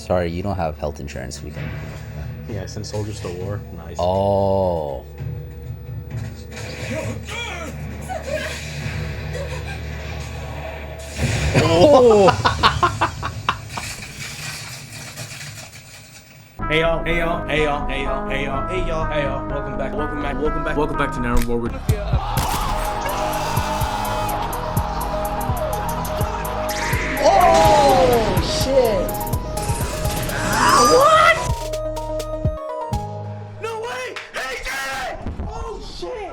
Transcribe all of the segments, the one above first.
sorry, you don't have health insurance. We can. Yeah, send soldiers to war. Nice. Oh. Hey y'all, hey y'all, hey y'all, hey y'all, hey y'all, hey y'all, hey y'all. Welcome back, welcome back, welcome back, welcome back to Naruto. Oh shit! What? No way! Hey, did it! Oh shit!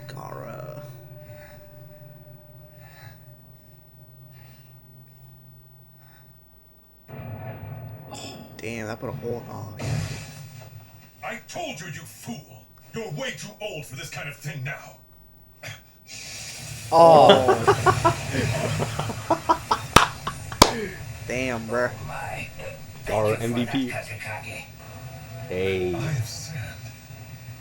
Gaara. Damn, that put a hole. Oh, yeah. I told you, you fool! You're way too old for this kind of thing now. Oh. Damn, bruh. Gaara MVP. Hey. I have said.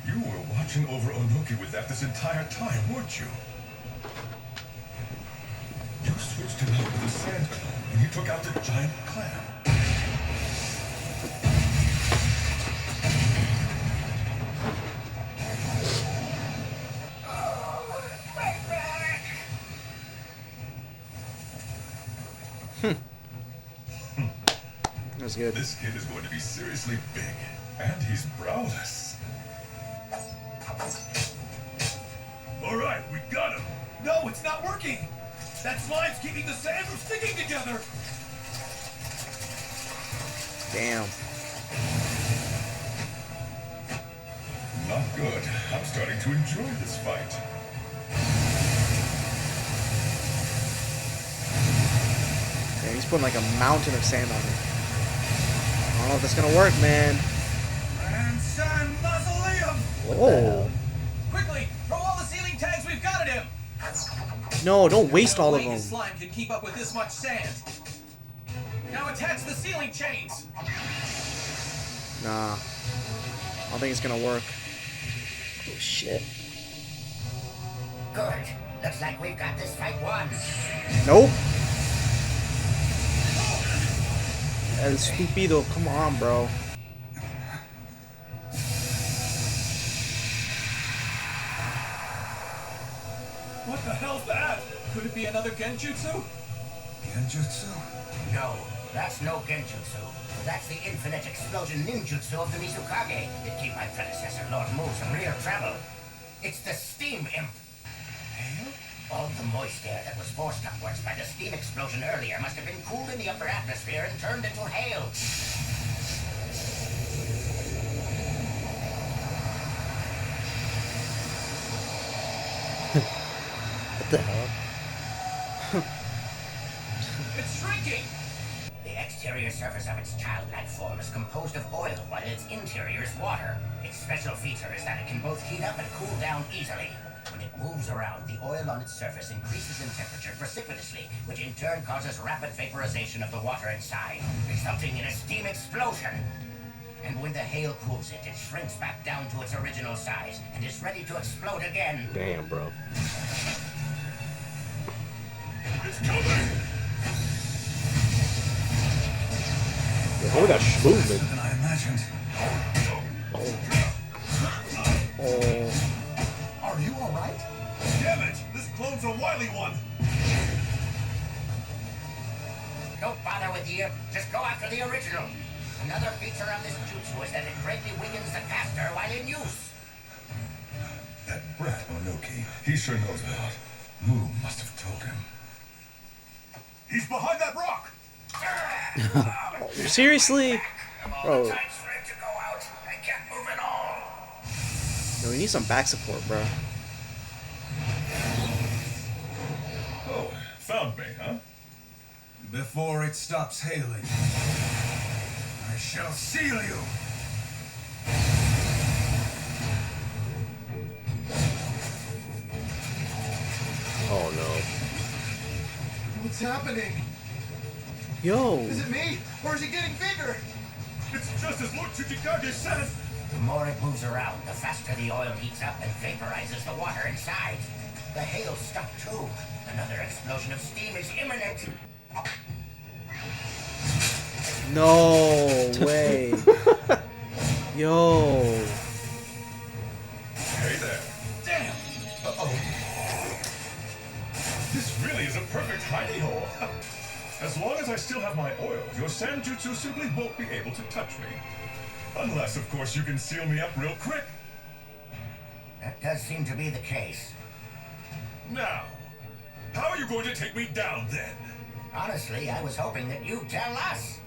You were watching over Onoki with that this entire time, weren't you? You switched him out with the sand when you took out the giant clam. That's good. This kid is going to be seriously big, and he's browless. All right, we got him. No, it's not working. That slime's keeping the sand from sticking together. Damn. Not good. I'm starting to enjoy this fight. Damn, he's putting like a mountain of sand on it. I don't know if that's gonna work, man. Grandson Mausoleum! Oh. Quickly, throw all the ceiling tags we've got at him. No, don't waste all No of way them. his slime can keep up with this much sand. Now attach the ceiling chains. Nah. I don't think it's gonna work. Oh shit. Good. Looks like we've got this fight won. Nope. El Stupido, come on, bro. What the hell's that? Could it be another genjutsu? Genjutsu? No, that's no genjutsu. That's the infinite explosion ninjutsu of the Mizukage. It gave my predecessor, Lord Mu, some real trouble. It's the steam imp. Hail? All the moist air that was forced upwards by the steam explosion earlier must have been cooled in the upper atmosphere and turned into hail. What the hell? It's shrinking. The exterior surface of its childlike form is composed of oil, while its interior is water. Its special feature is that it can both heat up and cool down easily. When it moves around, the oil on its surface increases in temperature precipitously, which in turn causes rapid vaporization of the water inside, resulting in a steam explosion. And when the hail cools it, it shrinks back down to its original size and is ready to explode again. Damn, bro. It's coming! Oh, that movement. Than I imagined. Oh. Are you alright? Damn it! This clone's a wily one! Don't bother with the imp, just go after the original. Another feature of this jutsu is that it greatly weakens the caster while in use. That brat Onoki, he sure knows a lot. Mu must have told him. He's behind that rock! Seriously? Bro. Time's for it to go out. I can't move at all. Yo, we need some back support, bro. Oh, found me, huh? Before it stops hailing, I shall seal you. Oh no. What's happening? Yo. Is it me? Or is he getting bigger? It's just as Lord Tsuchikage says! The more it moves around, the faster the oil heats up and vaporizes the water inside. The hail stopped too. Another explosion of steam is imminent. No way. Yo. Hey there. Damn! Uh-oh. This really is a perfect hidey hole. As long as I still have my oil, your Sanjutsu simply won't be able to touch me. Unless, of course, you can seal me up real quick. That does seem to be the case. Now, how are you going to take me down then? Honestly, I was hoping that you'd tell us.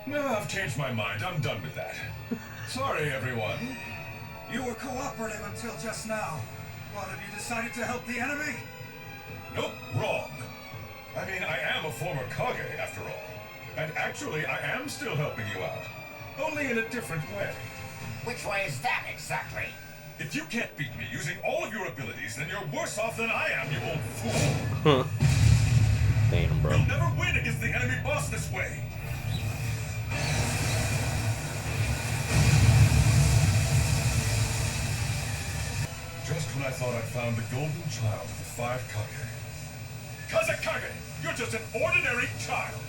No, I've changed my mind. I'm done with that. Sorry, everyone. You were cooperative until just now. What, have you decided to help the enemy? Nope, wrong. I mean, I am a former Kage, after all. And actually, I am still helping you out. Only in a different way. Which way is that exactly? If you can't beat me using all of your abilities, then you're worse off than I am, you old fool. Damn, bro. You'll never win against the enemy boss this way. Just when I thought I'd found the golden child of the 5 Kage. Kazekage! You're just an ordinary child!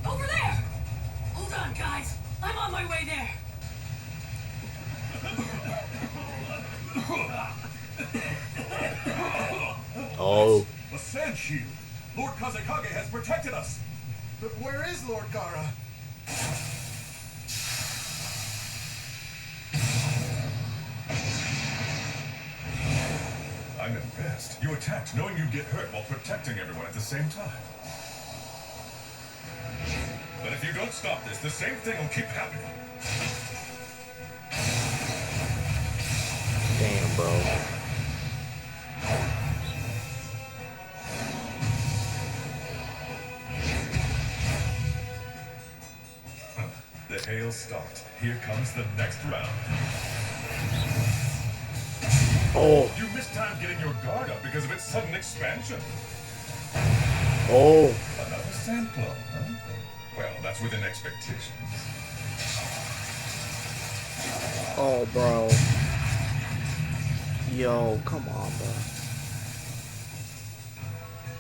Over there! Hold on, guys. I'm on my way there. Oh. A sand shield! Lord Kazekage has protected us! But where is Lord Gaara? I'm impressed. You attacked knowing you'd get hurt while protecting everyone at the same time. But if you don't stop this, the same thing will keep happening. Damn, bro. The hail stopped. Here comes the next round. Oh. You missed time getting your guard up because of its sudden expansion. Oh. Another sand clone, huh? Well, that's within expectations. Oh, bro. Yo, come on, bro.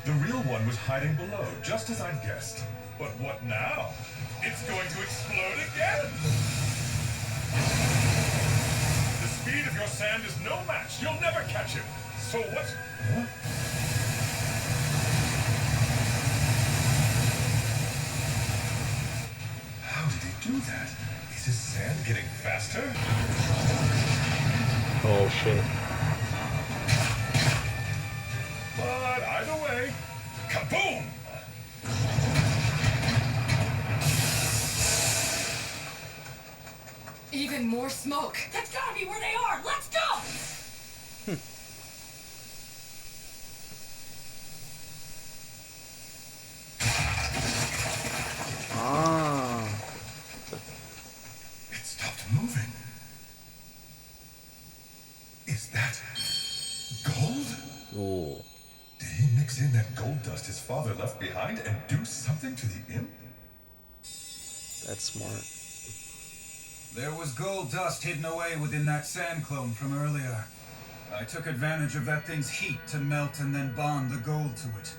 The real one was hiding below, just as I'd guessed. But what now? It's going to explode again! The speed of your sand is no match. You'll never catch him. So what? Huh? How did he do that? Is his sand getting faster? Oh, shit. But either way, kaboom! Even more smoke. That's gotta be where they are. Let's go! Ah. It stopped moving. Is that gold? Ooh. Did he mix in that gold dust his father left behind and do something to the imp? That's smart. There was gold dust hidden away within that sand clone from earlier. I took advantage of that thing's heat to melt and then bond the gold to it.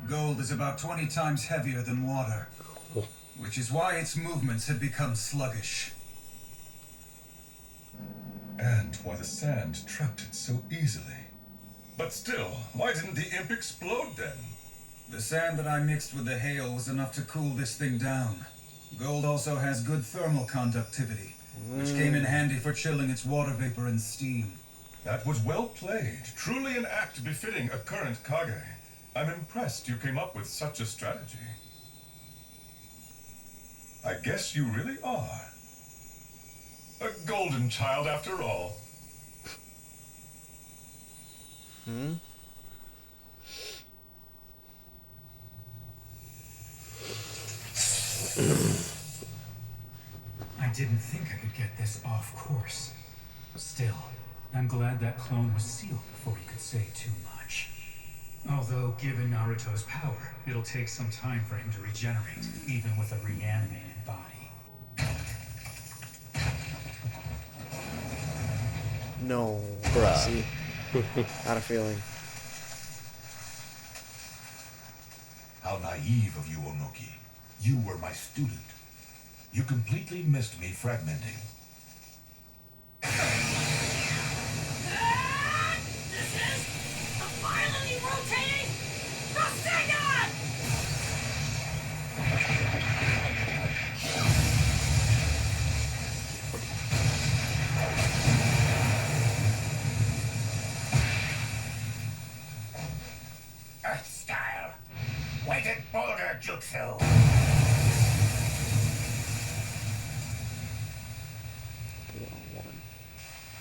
Gold is about 20 times heavier than water, which is why its movements had become sluggish. And why the sand trapped it so easily. But still, why didn't the imp explode then? The sand that I mixed with the hail was enough to cool this thing down. Gold also has good thermal conductivity, which came in handy for chilling its water vapor and steam. That was well played. Truly an act befitting a current Kage. I'm impressed you came up with such a strategy. I guess you really are a golden child after all. I didn't think I could get this off course. Still, I'm glad that clone was sealed before he could say too much. Although, given Naruto's power, it'll take some time for him to regenerate, even with a reanimated body. No. Bruh. See? Had a feeling. How naive of you, Onoki. You were my student. You completely missed me fragmenting. This is a violently rotating Rasengan! Earth style. Weighted boulder jutsu.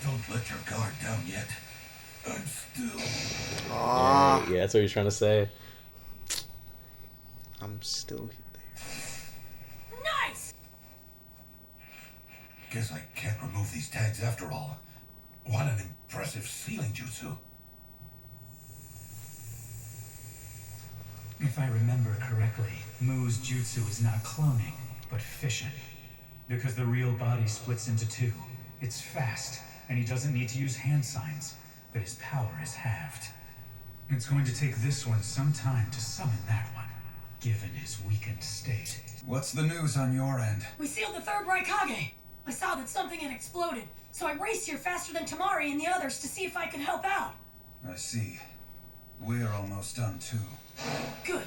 Don't let your guard down yet. I'm still... Ah, Yeah, that's what you're trying to say. I'm still there. Nice! Guess I can't remove these tags after all. What an impressive sealing jutsu. If I remember correctly, Mu's jutsu is not cloning, but fission. Because the real body splits into two. It's fast, and he doesn't need to use hand signs, but his power is halved. It's going to take this one some time to summon that one, given his weakened state. What's the news on your end? We sealed the third Raikage! I saw that something had exploded, so I raced here faster than Tamari and the others to see if I could help out. I see. We're almost done too. Good.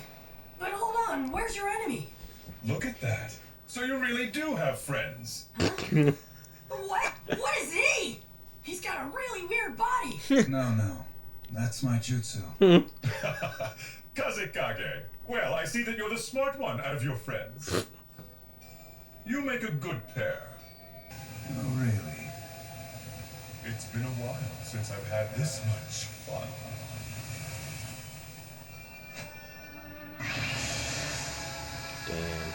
But hold on, where's your enemy? Look at that. So you really do have friends. What? What is he? He's got a really weird body. No. That's my jutsu. Kazekage. Well, I see that you're the smart one out of your friends. You make a good pair. Oh, really? It's been a while since I've had this much fun. Damn.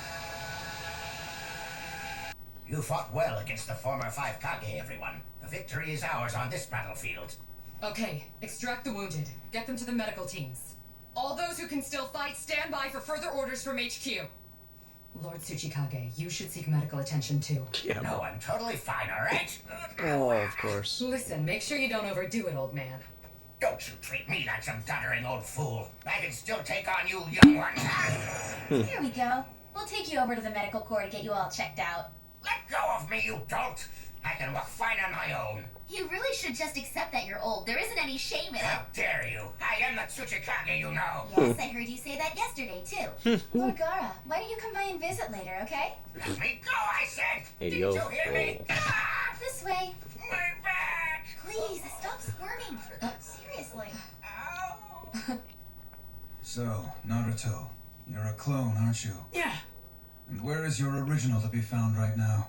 You fought well against the former Five Kage, everyone. The victory is ours on this battlefield. Okay, extract the wounded. Get them to the medical teams. All those who can still fight, stand by for further orders from HQ. Lord Tsuchikage, you should seek medical attention too. Yeah. No, I'm totally fine, alright? Oh, of course. Listen, make sure you don't overdo it, old man. Don't you treat me like some doddering old fool. I can still take on you young ones. Here we go. We'll take you over to the medical corps to get you all checked out. Let go of me, you dolt! I can walk fine on my own. You really should just accept that you're old. There isn't any shame in it. How dare you? I am the Tsuchikage, you know. Yes, I heard you say that yesterday, too. Lord Gaara, why don't you come by and visit later, okay? Let me go, I said! Hey, Didn't yo. you hear me? Ah! This way. My back! Please, stop squirming. Seriously. Ow! So, Naruto, you're a clone, aren't you? Yeah. And where is your original to be found right now?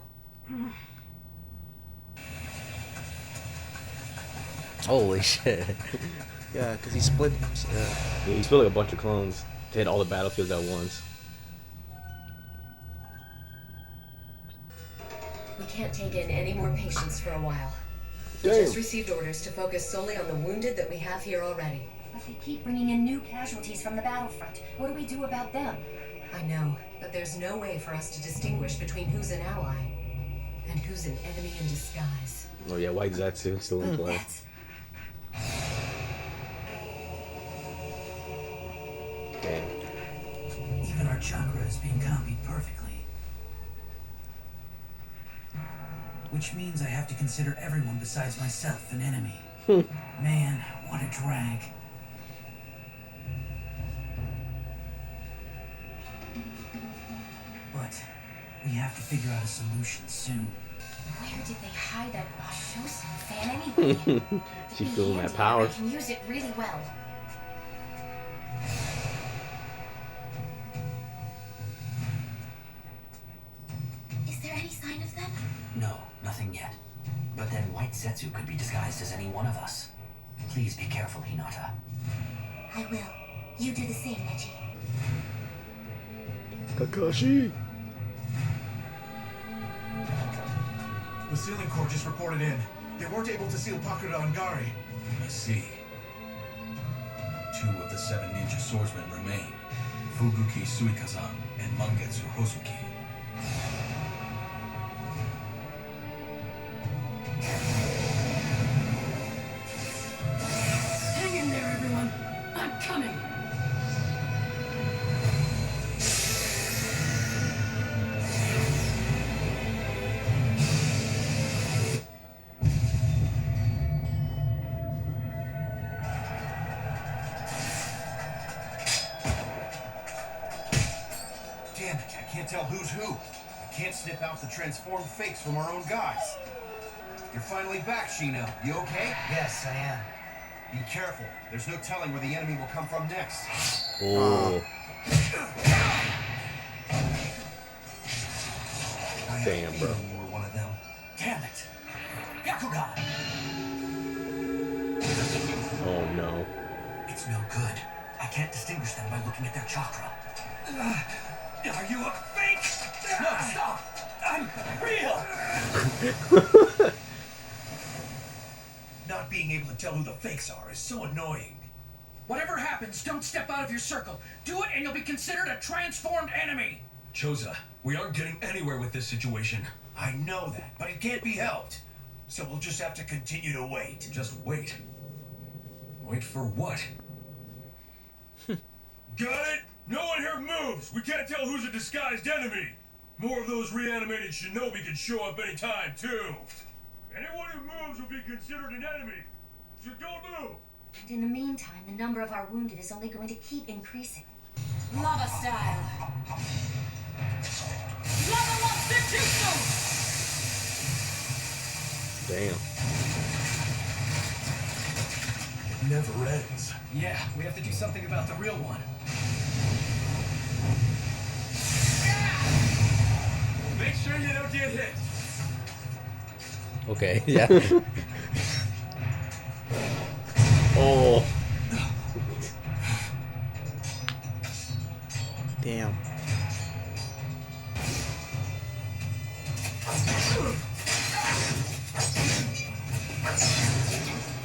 Holy shit. Yeah, because he split. Yeah, he split like a bunch of clones to hit all the battlefields at once. We can't take in any more patients for a while. We Damn. just received orders to focus solely on the wounded that we have here already. But they keep bringing in new casualties from the battlefront. What do we do about them? I know, but there's no way for us to distinguish between who's an ally and who's an enemy in disguise. Oh yeah, White Zetsu still in play. That's... Okay. Even our chakra is being copied perfectly. Which means I have to consider everyone besides myself an enemy. Man, what a drag. But we have to figure out a solution soon. Where did they hide that Shosun fan anyway? She It'd be feeling that handy, power. I can use it really well. Is there any sign of them? No, nothing yet. But then White Zetsu could be disguised as any one of us. Please be careful, Hinata. I will. You do the same, Neji. Kakashi. The sealing corps just reported in. They weren't able to seal Pakura and Gari. I see. 2 of the 7 ninja swordsmen remain, Fubuki Suikazan and Mangetsu Hosoki. Hang in there, everyone. I'm coming. Damn it, I can't tell who's who. I can't snip out the transformed fakes from our own guys. You're finally back, Shino. You okay? Yes, I am. Be careful. There's no telling where the enemy will come from next. Oh. Damn, bro. We're one of them. Damn it. Yakugan! Oh no. It's no good. I can't distinguish them by looking at their chakra. Are you a fake? No, stop! I'm real! Not being able to tell who the fakes are is so annoying. Whatever happens, don't step out of your circle. Do it and you'll be considered a transformed enemy! Choza, we aren't getting anywhere with this situation. I know that, but it can't be helped. So we'll just have to continue to wait. Just wait. Wait for what? Got it? No one here moves! We can't tell who's a disguised enemy! More of those reanimated shinobi could show up anytime, too! Anyone who moves will be considered an enemy! So don't move! And in the meantime, the number of our wounded is only going to keep increasing. Lava style. Lava monster jutsu! Damn. It never ends. Yeah, we have to do something about the real one. Make sure you don't get hit. Okay, yeah. Oh. Damn.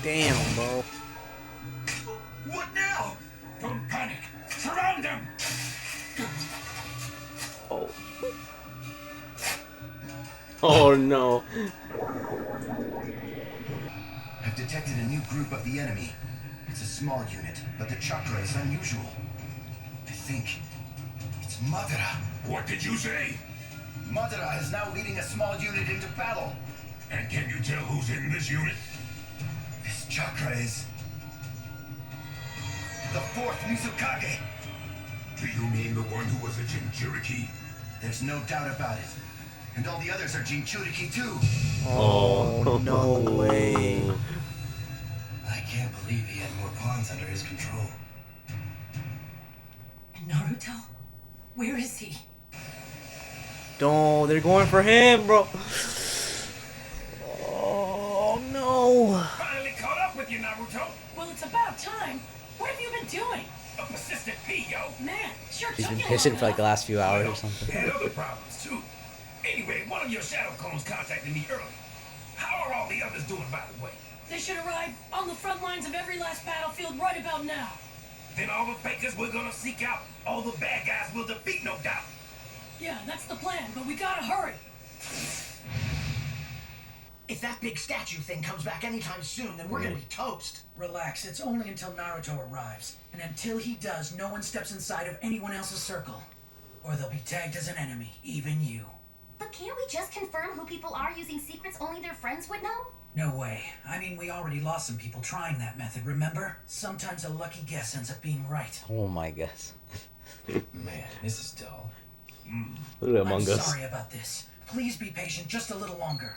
Damn, bro. What now? Don't panic. Surround them. Oh. Oh no. I've detected a new group of the enemy. It's a small unit, but the chakra is unusual. I think it's Madara. What did you say? Madara is now leading a small unit into battle. And can you tell who's in this unit? This chakra is the 4th Mizukage. Do you mean the one who was a Jinchuriki? There's no doubt about it. And all the others are Jinchuriki too. Oh, no way. I can't believe he had more pawns under his control. Naruto? Where is he? Don't. They're going for him, bro. Oh, no. Finally caught up with you, Naruto. Well, it's about time. What have you been doing? A persistent P, yo. Man, sure He's took been you pissing long for like the enough. last few hours or something. And other problems, too. Anyway, one of your shadow clones contacted me earlier. How are all the others doing, by the way? They should arrive on the front lines of every last battlefield right about now. Then all the fakers we're gonna seek out, all the bad guys will defeat, no doubt. Yeah, that's the plan, but we gotta hurry. If that big statue thing comes back anytime soon, then we're gonna be toast. Relax, it's only until Naruto arrives. And until he does, no one steps inside of anyone else's circle. Or they'll be tagged as an enemy, even you. But can't we just confirm who people are using secrets only their friends would know? No way. I mean, we already lost some people trying that method, remember? Sometimes a lucky guess ends up being right. Oh my gosh. Man, this is dull. Look at I'm Among Us. sorry about this. Please be patient just a little longer.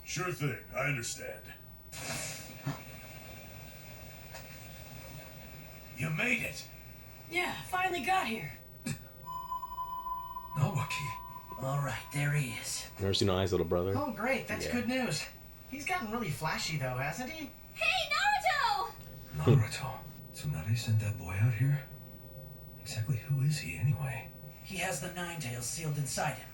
Sure thing, I understand. You made it. Yeah, finally got here. Naoki. All right, there he is. Never seen Eyes, little brother. Oh, great. That's Yeah. good news. He's gotten really flashy, though, hasn't he? Hey, Naruto! Naruto. Tsunade sent that boy out here? Exactly who is he, anyway? He has the Nine Tails sealed inside him.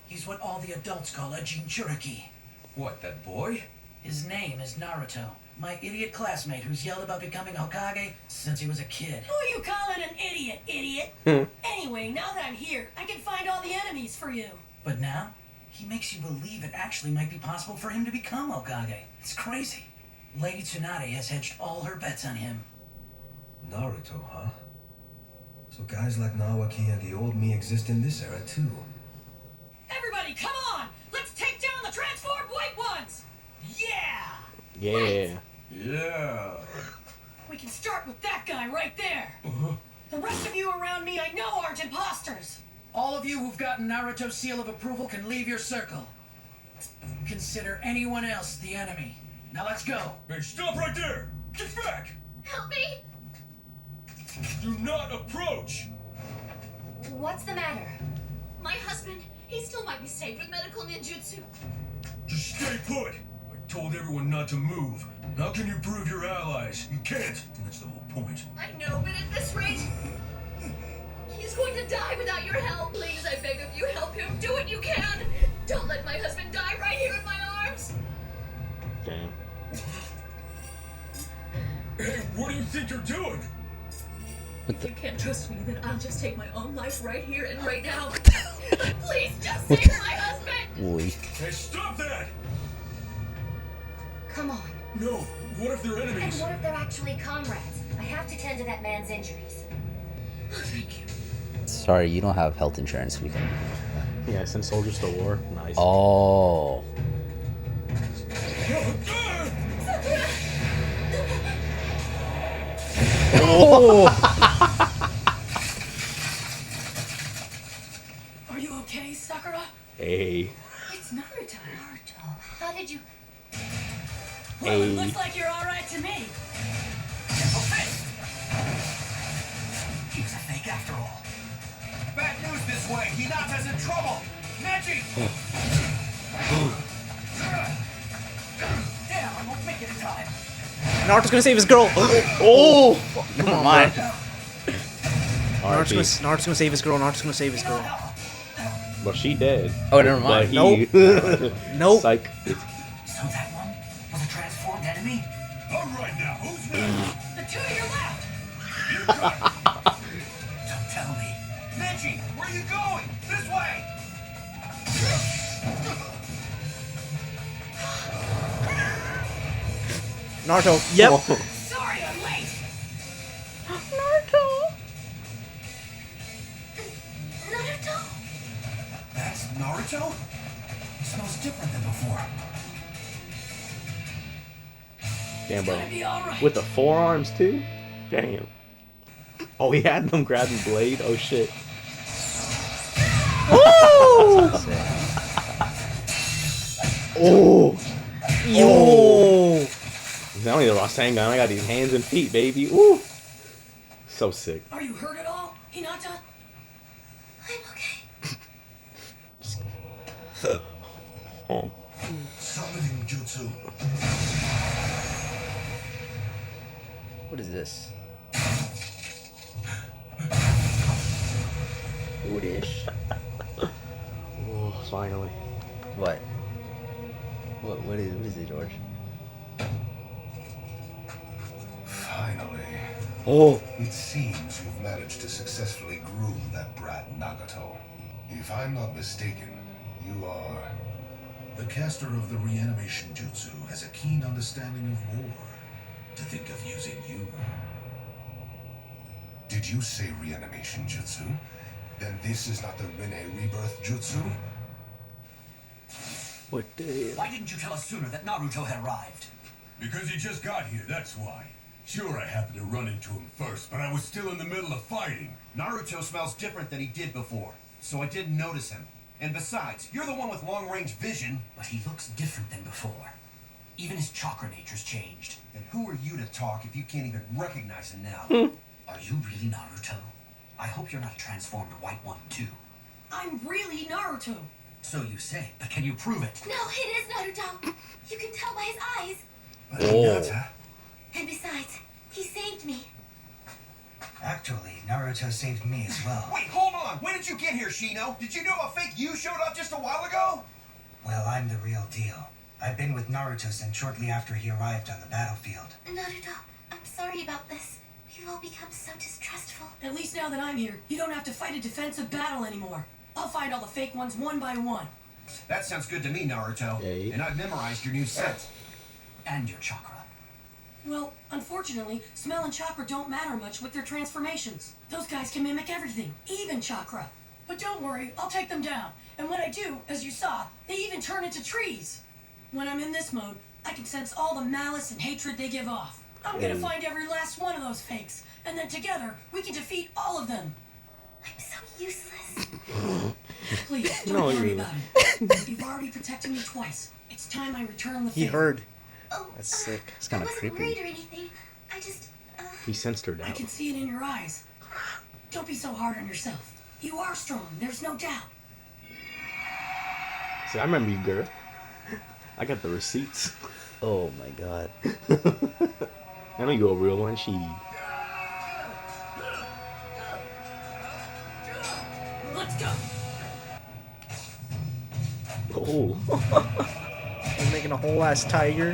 He's what all the adults call a Jinchuriki. What, that boy? His name is Naruto. My idiot classmate who's yelled about becoming Hokage since he was a kid. Who you calling an idiot, idiot? Anyway, now that I'm here, I can find all the enemies for you. But now, he makes you believe it actually might be possible for him to become Hokage. It's crazy. Lady Tsunade has hedged all her bets on him. Naruto, huh? So guys like Naoki and the old me exist in this era too. Everybody, come on! Let's take down the transformed white ones! Yeah! Yeah. Yeah. We can start with that guy right there. The rest of you around me I know aren't imposters. All of you who've gotten Naruto's seal of approval can leave your circle. Consider anyone else the enemy. Now let's go. Hey, stop right there! Get back! Help me! Do not approach! What's the matter? My husband, he still might be saved with medical ninjutsu. Just stay put! I told everyone not to move. How can you prove you're allies? You can't! That's the whole point. I know, but at this rate, he's going to die without your help. Please, I beg of you, help him. Do what you can. Don't let my husband die right here in my arms. Damn. Hey, what do you think you're doing? If you can't trust me, then I'll just take my own life right here and right now. Please, just save my husband! Hey, stop that! Come on. No, what if they're And enemies? what if they're actually comrades? I have to tend to that man's injuries. Oh, thank you. Sorry, you don't have health insurance. We can. Yeah, send soldiers to war. Nice. Oh. Are you okay, Sakura? Hey. It's Naruto. Naruto, how did you... Well, it Hey. looks like you're alright to me. He was a fake after all. Bad news this way. Hinata's in trouble. Neji! Damn, I won't make it in time. Naruto's gonna save his girl. Oh! Never mind. R.I.P. Naruto's gonna save his girl. Naruto's gonna save his girl. Well, she dead. Oh, never mind. But Nope. Nope. Psych. So that one was a transformed enemy? All right now, who's next? The two to your left. You got it. Don't tell me. Neji, where are you going? This way! Naruto. Yep. Sorry, I'm late. Naruto. Naruto? That's Naruto? He smells different than before. Damn, bro. Gonna be alright. With the forearms, too? Damn. Oh, he had them grabbing blade? Oh, shit. Oh! Yo. Not only the Rasengan, I got these hands and feet, baby. Ooh! So sick. Are you hurt at all, Hinata? I'm okay. Oh. Summoning jutsu. What is this? Oodish. Oh, finally. What? What is it, George? Finally. Oh! It seems you've managed to successfully groom that brat Nagato. If I'm not mistaken, you are... The caster of the reanimation jutsu has a keen understanding of war. To think of using you. Did you say reanimation jutsu? Then this is not the Rinne rebirth jutsu? What the hell? Why didn't you tell us sooner that Naruto had arrived? Because he just got here, that's why. Sure, I happened to run into him first, but I was still in the middle of fighting. Naruto smells different than he did before, so I didn't notice him. And besides, you're the one with long-range vision. But he looks different than before. Even his chakra nature's changed. And who are you to talk if you can't even recognize him now? Are you really Naruto? I hope you're not a transformed white one, too. I'm really Naruto. So you say, but can you prove it? No, it is Naruto. You can tell by his eyes. But Hinata... And besides, he saved me. Actually, Naruto saved me as well. Wait, hold on! When did you get here, Shino? Did you know a fake you showed up just a while ago? Well, I'm the real deal. I've been with Naruto since shortly after he arrived on the battlefield. Naruto, I'm sorry about this. We've all become so distrustful. At least now that I'm here, you don't have to fight a defensive battle anymore. I'll find all the fake ones one by one. That sounds good to me, Naruto. Hey. And I've memorized your new set. And your chakra. Well, unfortunately, smell and chakra don't matter much with their transformations. Those guys can mimic everything, even chakra. But don't worry, I'll take them down. And when I do, as you saw, they even turn into trees. When I'm in this mode, I can sense all the malice and hatred they give off. I'm gonna find every last one of those fakes, and then together, we can defeat all of them. I'm so useless. Please, don't No, worry you- about it. You've already protected me twice. It's time I return the He favor. heard. Oh, That's sick. It's I kind of wasn't creepy. worried or anything. I just, He sensed her I doubt. can see it in your eyes. Don't be so hard on yourself. You are strong, there's no doubt. See, I remember you, girl. I got the receipts. Oh my god. I know you're a real one. She. Let's go. Oh. He's making a whole ass tiger.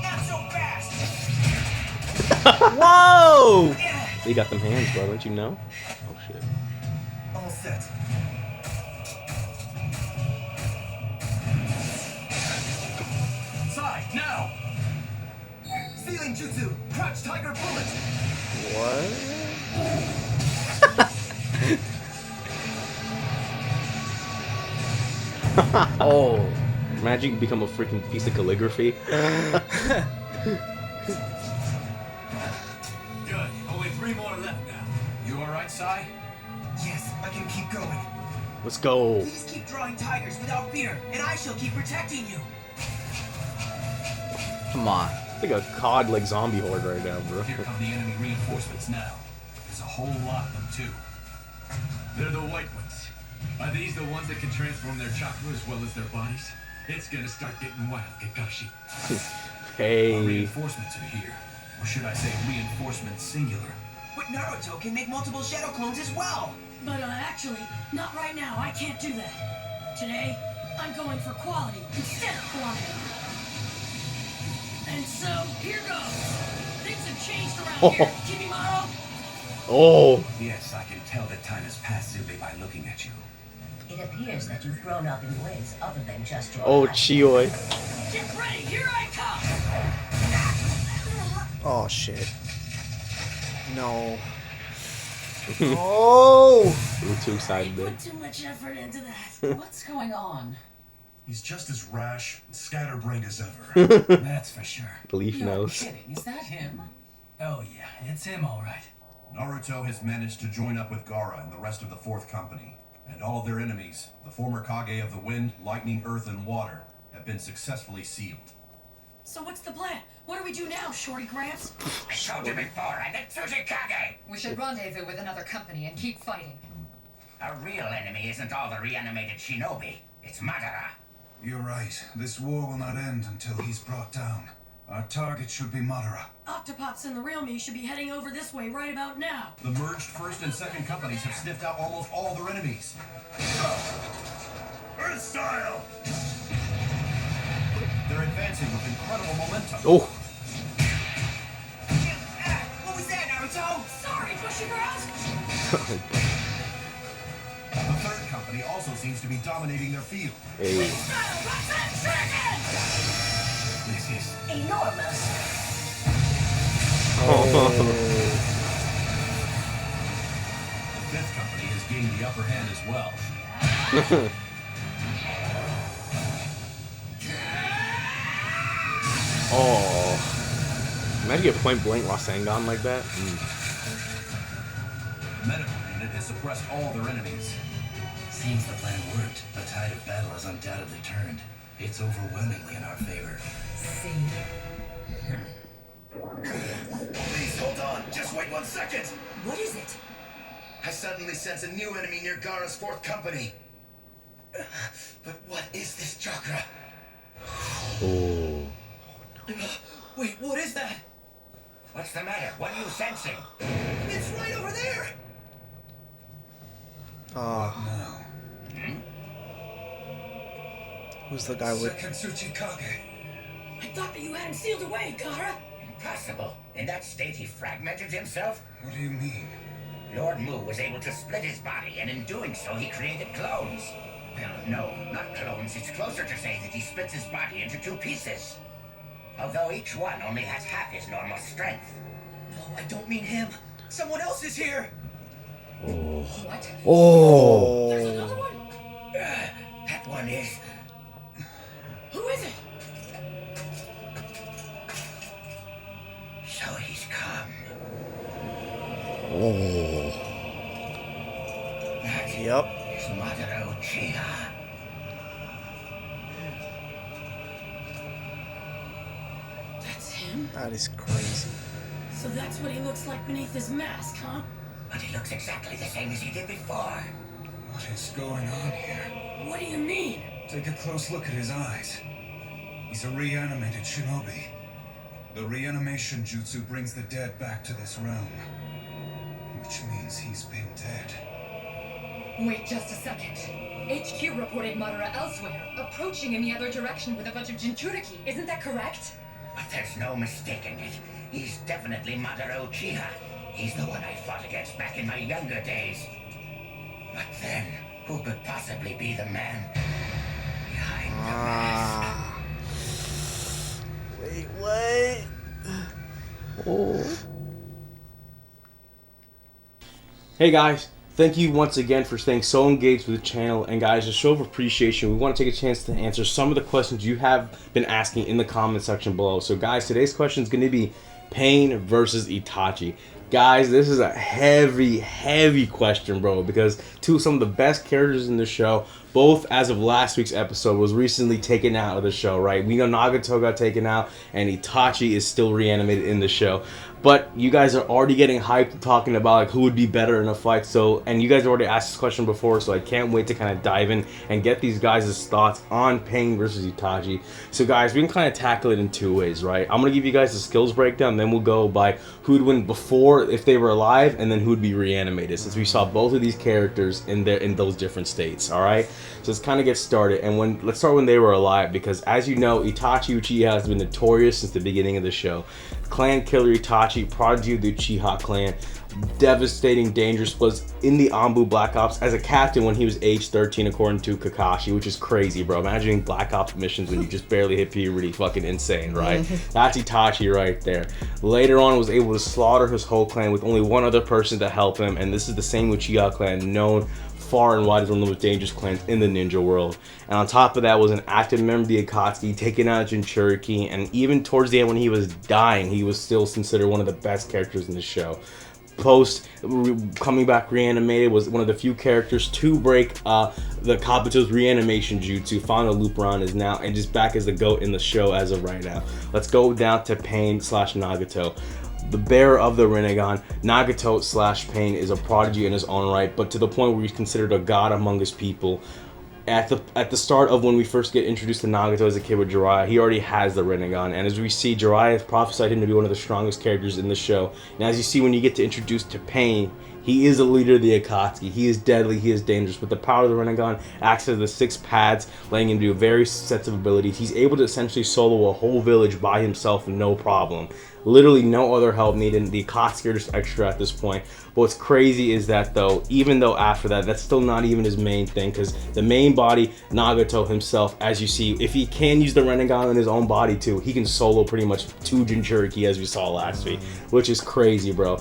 Not so fast! Whoa! They got them hands, bro. Don't you know? Oh shit. All set. Side, now! Sealing Jutsu! Crouch Tiger Bullet! What? Oh. Imagine you become a freaking piece of calligraphy. Good. Only 3 more left now. You alright, Sai? Yes, I can keep going. Let's go. Please keep drawing tigers without fear, and I shall keep protecting you. Come on. It's like a COD like zombie horde right now, bro. Here come the enemy reinforcements now. There's a whole lot of them too. They're the white ones. Are these the ones that can transform their chakra as well as their bodies? It's gonna start getting wild, Kakashi. Our Hey. reinforcements are here. Or should I say reinforcements singular? But Naruto can make multiple shadow clones as well. But actually, not right now. I can't do that. Today, I'm going for quality instead of quantity. And so, here goes. Things have changed around here. Kimimaro? Oh. Yes, I can tell that time has passed simply by looking at you. It appears that you've grown up in ways other than just your Oh, life. Chioi. Get ready, here I come! Oh shit. No. Oh! You're too excited, Put dude. too much effort into that. What's going on? He's just as rash and scatterbrained as ever. That's for sure. The leaf You're knows. kidding. Is that him? Oh yeah, it's him all right. Naruto has managed to join up with Gaara and the rest of the 4th Company. And all of their enemies, the former Kage of the Wind, Lightning, Earth, and Water, have been successfully sealed. So what's the plan? What do we do now, Shorty Gramps? I told you before, I'm the Mizukage! We should rendezvous with another company and keep fighting. A real enemy isn't all the reanimated shinobi. It's Madara. You're right. This war will not end until he's brought down. Our target should be Madara. Octopops and the real me should be heading over this way right about now. The merged 1st and 2nd Companies have sniffed out almost all their enemies. Earth style! They're advancing with incredible momentum. Oh. What was that, Naruto? Sorry, Bushy Brows. The 3rd Company also seems to be dominating their field. Hey. This is Enormous. The 5th Company has gained the upper hand as well. Oh. Imagine you get point blank Rasengan like that. The medical unit has suppressed all their enemies. Seems the plan worked. The tide of battle has undoubtedly turned. It's overwhelmingly in our favor. See? Please hold on. Just wait 1 second. What is it? I suddenly sense a new enemy near Gaara's 4th Company. But what is this chakra? Oh. Wait, what is that? What's the matter? What are you sensing? It's right over there! Oh. Now. Who's the guy with... Second Tsuchikage. I thought that you had him sealed away, Gaara. Impossible. In that state, he fragmented himself. What do you mean? Lord Mu was able to split his body, and in doing so, he created clones. Well, no, not clones. It's closer to say that he splits his body into 2 pieces. Although each one only has half his normal strength. No, I don't mean him. Someone else is here. Oh. What? Oh. There's another one? That one is... Who is it? So he's come. Oh. That is Madara Uchiha. That's him? That is crazy. So that's what he looks like beneath his mask, huh? But he looks exactly the same as he did before. What is going on here? What do you mean? Take a close look at his eyes. He's a reanimated shinobi. The reanimation jutsu brings the dead back to this realm. Which means he's been dead. Wait just a second. HQ reported Madara elsewhere, approaching in the other direction with a bunch of Jinchuriki. Isn't that correct? But there's no mistaking it. He's definitely Madara Uchiha. He's the one I fought against back in my younger days. But then, who could possibly be the man behind the mask? Wait, what? Oh. Hey guys, thank you once again for staying so engaged with the channel. And guys, a show of appreciation, we want to take a chance to answer some of the questions you have been asking in the comment section below. So guys, today's question is going to be Pain versus Itachi. Guys, this is a heavy question, bro, because two of some of the best characters in the show, both as of last week's episode, was recently taken out of the show, right? We know Nagato got taken out, and Itachi is still reanimated in the show. But you guys are already getting hyped talking about like who would be better in a fight. So, and you guys already asked this question before, so I can't wait to kind of dive in and get these guys' thoughts on Pain versus Itachi. So guys, we can kind of tackle it in 2 ways, right? I'm gonna give you guys a skills breakdown, then we'll go by who would win before if they were alive, and then who would be reanimated, since we saw both of these characters in those different states. All right, so let's kind of get started. And let's start when they were alive, because as you know, Itachi Uchiha has been notorious since the beginning of the show. Clan killer Itachi, prodigy of the Uchiha clan, devastating, dangerous, was in the Anbu Black Ops as a captain when he was age 13 according to Kakashi, which is crazy, bro. Imagining Black Ops missions when you just barely hit puberty, fucking insane, right? That's Itachi right there. Later on, was able to slaughter his whole clan with only one other person to help him, and this is the same Uchiha clan known far and wide as one of the most dangerous clans in the ninja world. And on top of that was an active member of the Akatsuki, taking out Jinchuriki, and even towards the end when he was dying, he was still considered one of the best characters in the show. Post coming back reanimated, was one of the few characters to break the Kabuto's reanimation jutsu. Found a loop around is now and just back as the GOAT in the show as of right now. Let's go down to Pain / Nagato. The bearer of the Rinnegan, Nagato / Pain is a prodigy in his own right, but to the point where he's considered a god among his people. At the start of when we first get introduced to Nagato as a kid with Jiraiya, he already has the Rinnegan, and as we see, Jiraiya has prophesied him to be one of the strongest characters in the show. And as you see, when you get to introduced to Pain, he is a leader of the Akatsuki. He is deadly, he is dangerous, but the power of the Rinnegan acts as the 6 pads, letting him do various sets of abilities. He's able to essentially solo a whole village by himself, no problem. Literally no other help needed. The Akatsuki are just extra at this point. But what's crazy is that though, even though after that, that's still not even his main thing, because the main body, Nagato himself, as you see, if he can use the Rinnegan in his own body too, he can solo pretty much 2 Jinchuriki as we saw last week, which is crazy, bro.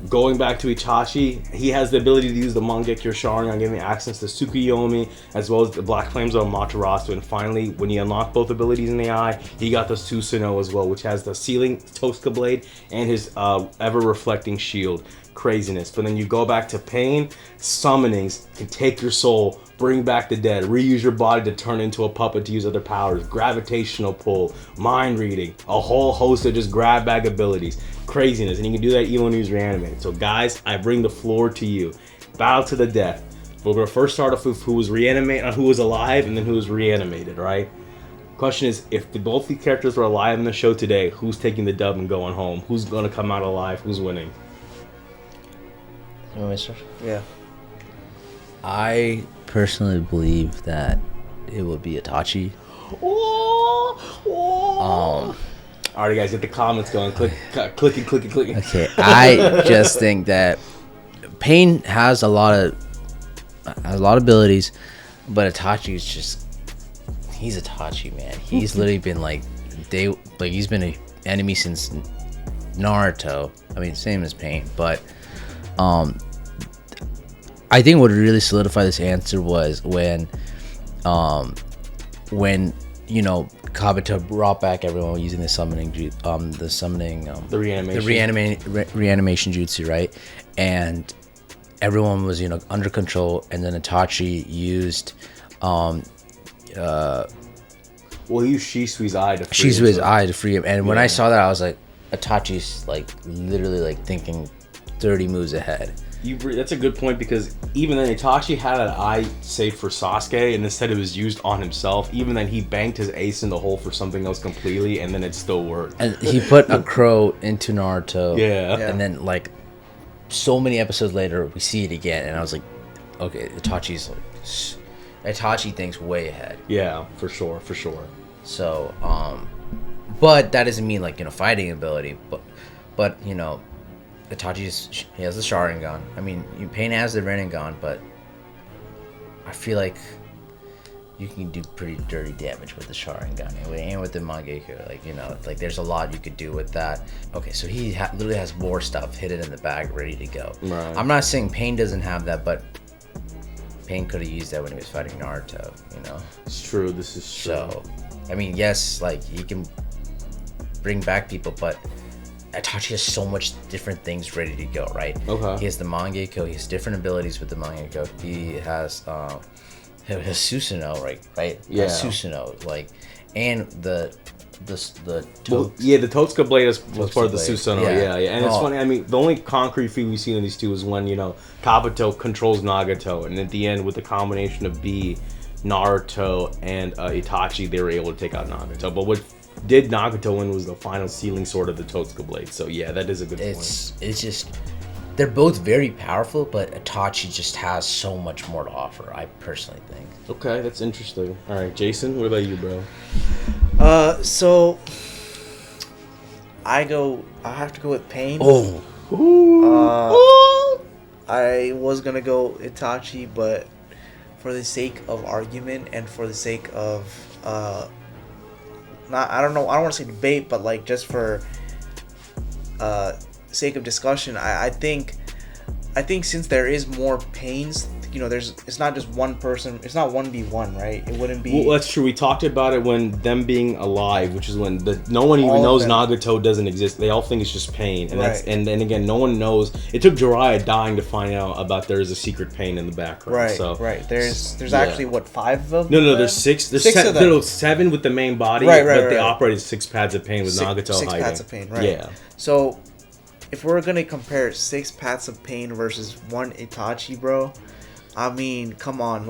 Going back to Itachi, he has the ability to use the Mangekyo Sharingan, giving access to Tsukuyomi, as well as the Black Flames of Amaterasu. And finally, when he unlocked both abilities in the eye, he got the Susanoo as well, which has the Sealing Tosca Blade and his ever-reflecting shield. Craziness. But then you go back to Pain, summonings can take your soul, bring back the dead, reuse your body to turn into a puppet to use other powers, gravitational pull, mind reading, a whole host of just grab bag abilities. Craziness, and you can do that even when he's reanimated. So guys, I bring the floor to you. Battle to the death. We're gonna first start off with who was reanimated, who was alive, and then who was reanimated, right? Question is, if both these characters were alive in the show today, who's taking the dub and going home? Who's gonna come out alive? Who's winning? You want me to start? Yeah. I personally believe that it would be Itachi. Alright, guys, get the comments going. Clicking. Okay, I just think that Pain has a lot of abilities, but Itachi's just, he's Itachi, man. He's literally been he's been an enemy since Naruto. I mean, same as Pain, but I think what really solidified this answer was when Kabuto brought back everyone using the reanimation jutsu, right? And everyone was under control, and then Itachi used he used Shisui's eye to free him. And when I saw that, I was like, Itachi's literally thinking 30 moves ahead. That's a good point, because even then Itachi had an eye saved for Sasuke, and instead it was used on himself. Even then he banked his ace in the hole for something else completely, and then it still worked. And he put a crow into Naruto. Yeah. And then so many episodes later we see it again, and I was like, okay, Itachi thinks way ahead. Yeah, for sure. So but that doesn't mean fighting ability, but Itachi he has the Sharingan. I mean, Pain has the Rinnegan, but I feel like you can do pretty dirty damage with the Sharingan and with the Mangekyo. There's a lot you could do with that. Okay, so he literally has more stuff hidden in the bag, ready to go. Right. I'm not saying Pain doesn't have that, but Pain could have used that when he was fighting Naruto. It's true. This is true. So, I mean, yes, he can bring back people, but Itachi has so much different things ready to go, right? Okay. He has the Mangekyo. He has different abilities with the Mangekyo. He has Susanoo, right? Yeah. Susanoo, and the the Totsuka blade was part of the Susanoo. Yeah. And it's funny. I mean, the only concrete feat we've seen in these two is when Kabuto controls Nagato, and at the end, with the combination of B, Naruto, and Itachi, they were able to take out Nagato. But what did Nagato win was the final sealing sword of the Totsuka blade. So yeah, that is a good point. It's just, they're both very powerful, but Itachi just has so much more to offer, I personally think. Okay, that's interesting. All right, Jason, what about you, bro? So I have to go with Pain. I was gonna go Itachi, but for the sake of argument and for the sake of I don't want to say debate, but just for sake of discussion, I think since there is more Pains, it's not just one person, it's not 1v1, right? It wouldn't be. Well, that's true. We talked about it when them being alive, which is when no one even knows Nagato doesn't exist. They all think it's just Pain, and right. and then again, no one knows. It took Jiraiya dying to find out about there's a secret Pain in the background. Right. So right. There's actually 5 of them. No, there's 6. There's 6 of them. There's 7 with the main body, right, but they right. operated 6 pads of Pain with Nagato 6 hiding. pads of Pain, right? Yeah. So if we're gonna compare 6 paths of Pain versus 1 Itachi, bro, I mean, come on,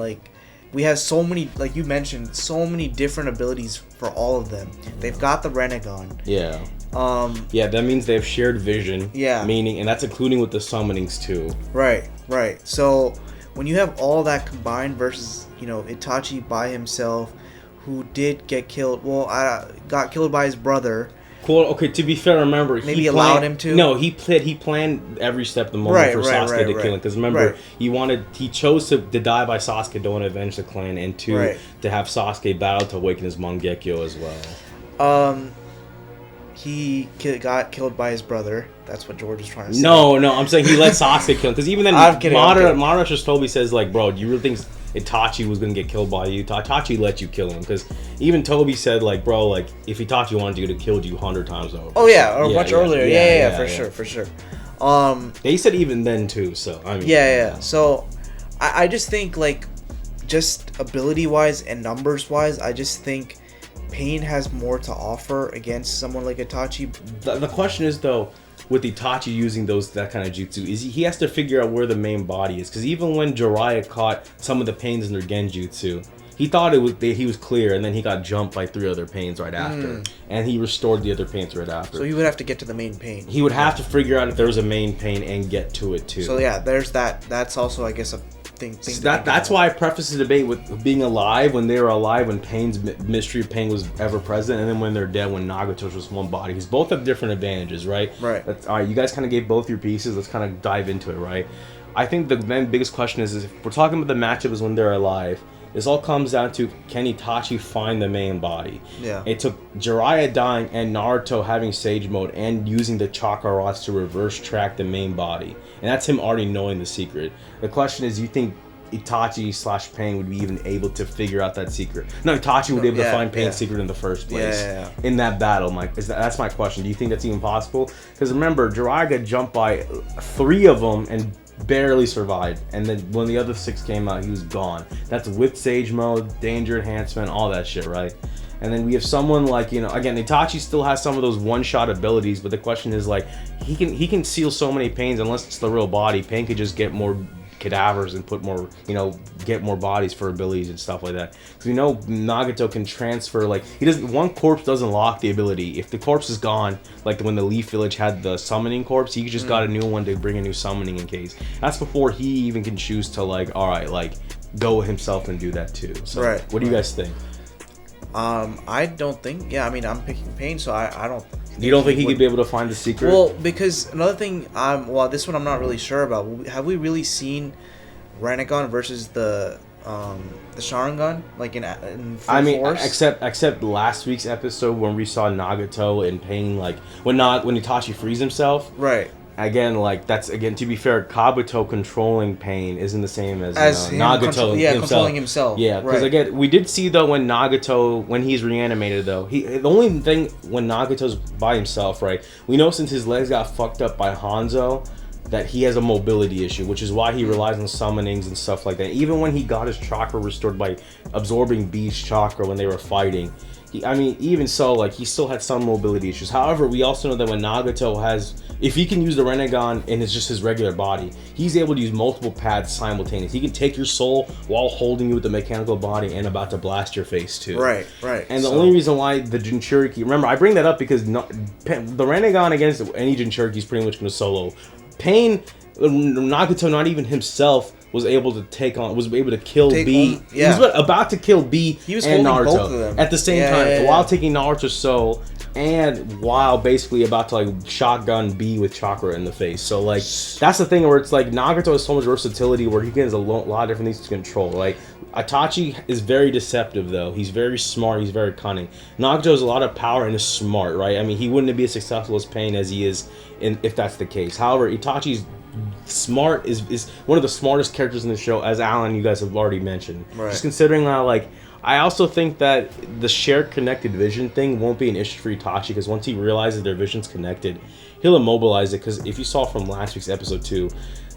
we have so many, like you mentioned, so many different abilities for all of them. They've got the Rinnegan. Yeah. Yeah, that means they have shared vision. Yeah. Meaning, and that's including with the summonings too. Right. So when you have all that combined versus, Itachi by himself, who did get killed, got killed by his brother. Cool. Okay, to be fair, remember maybe allowed him to. No, he planned every step of the moment for Sasuke to kill him. Because remember, he chose to die by Sasuke to want to avenge the clan, and to have Sasuke battle to awaken his Mangekyo as well. He got killed by his brother. That's what George was trying to say. No, I'm saying he let Sasuke kill him. Because even then, Madara Shistobi says, bro, do you really think Itachi was going to get killed by you? Itachi let you kill him. Because even Toby said, bro, if Itachi wanted you to kill you 100 times over. Oh, yeah, or much earlier. Yeah, for sure. They said even then, too, so, I mean. Yeah. So, I just think, just ability-wise and numbers-wise, I just think Pain has more to offer against someone like Itachi. The question is, though, with Itachi using that kind of jutsu, is he has to figure out where the main body is. Because even when Jiraiya caught some of the Pains in their genjutsu, he thought he was clear, and then he got jumped by 3 other Pains right after. And he restored the other Pains right after. So he would have to get to the main Pain. He would have to figure out if there was a main Pain and get to it too. So yeah, there's that. That's also, I guess, That's why I preface the debate with being alive when they were alive, when Pain's mystery of Pain was ever present, and then when they're dead, when Nagato's just one body. Because both have different advantages, right? Right. All right, you guys kind of gave both your pieces. Let's kind of dive into it, right? I think the then biggest question is if we're talking about the matchup is when they're alive, this all comes down to can Itachi find the main body? Yeah. It took Jiraiya dying and Naruto having Sage Mode and using the chakra rods to reverse track the main body. And that's him already knowing the secret. The question is, you think Itachi / Pain would be even able to figure out that secret? No, Itachi would be able to find Pain's secret in the first place. In that battle, Mike. That's my question. Do you think that's even possible? Because remember, Jiraiya got jumped by 3 of them and barely survived, and then when the other 6 came out, he was gone. That's with Sage Mode, Danger Enhancement, all that shit, right? And then we have someone like, you know, again, Itachi still has some of those one-shot abilities, but the question is like, he can seal so many Pains unless it's the real body. Pain could just get more cadavers and put more, you know, get more bodies for abilities and stuff like that. Because we know Nagato can transfer, like, one corpse doesn't lock the ability. If the corpse is gone, like when the Leaf Village had the summoning corpse, he just got a new one to bring a new summoning in case. That's before he even can choose to, like, alright, like, go himself and do that too. So, what do you guys think? I don't think, I mean, I'm picking Pain, so I don't. You don't think he could be able to find the secret? Well, because another thing, this one I'm not really sure about. Have we really seen Rinnegan versus the Sharingan, like in full force? except last week's episode when we saw Nagato in Pain, like when Itachi frees himself. Right. Again, like that's to be fair, Kabuto controlling Pain isn't the same as Nagato controlling himself. Yeah, because again, we did see though when Nagato, when he's reanimated though, the only thing when Nagato's by himself, right? We know since his legs got fucked up by Hanzo, that he has a mobility issue, which is why he relies on summonings and stuff like that. Even when he got his chakra restored by absorbing B's chakra when they were fighting, even so, like, he still had some mobility issues. However, we also know that when Nagato if he can use the Rinnegan in just his regular body, he's able to use multiple paths simultaneously. He can take your soul while holding you with the mechanical body and about to blast your face too. Right. And the only reason why the Jinchuriki, remember, I bring that up because the Rinnegan against any Jinchuriki is pretty much going to solo. Pain, Nagato, not even himself, was able to kill B. He was about to kill B and Naruto both of them at the same time, while taking Naruto's soul and while basically about to like shotgun B with chakra in the face. So like that's the thing where it's like Nagato has so much versatility where he gets a lot of different things to control. Like Itachi is very deceptive though. He's very smart. He's very cunning. Nagato has a lot of power and is smart, right? I mean, he wouldn't be as successful as Pain as he is if that's the case. However, Itachi's smart is one of the smartest characters in the show, as Alan, you guys have already mentioned. Right. Just considering how, like, I also think that the shared connected vision thing won't be an issue for Itachi, because once he realizes their vision's connected, he'll immobilize it. Because if you saw from last week's episode 2,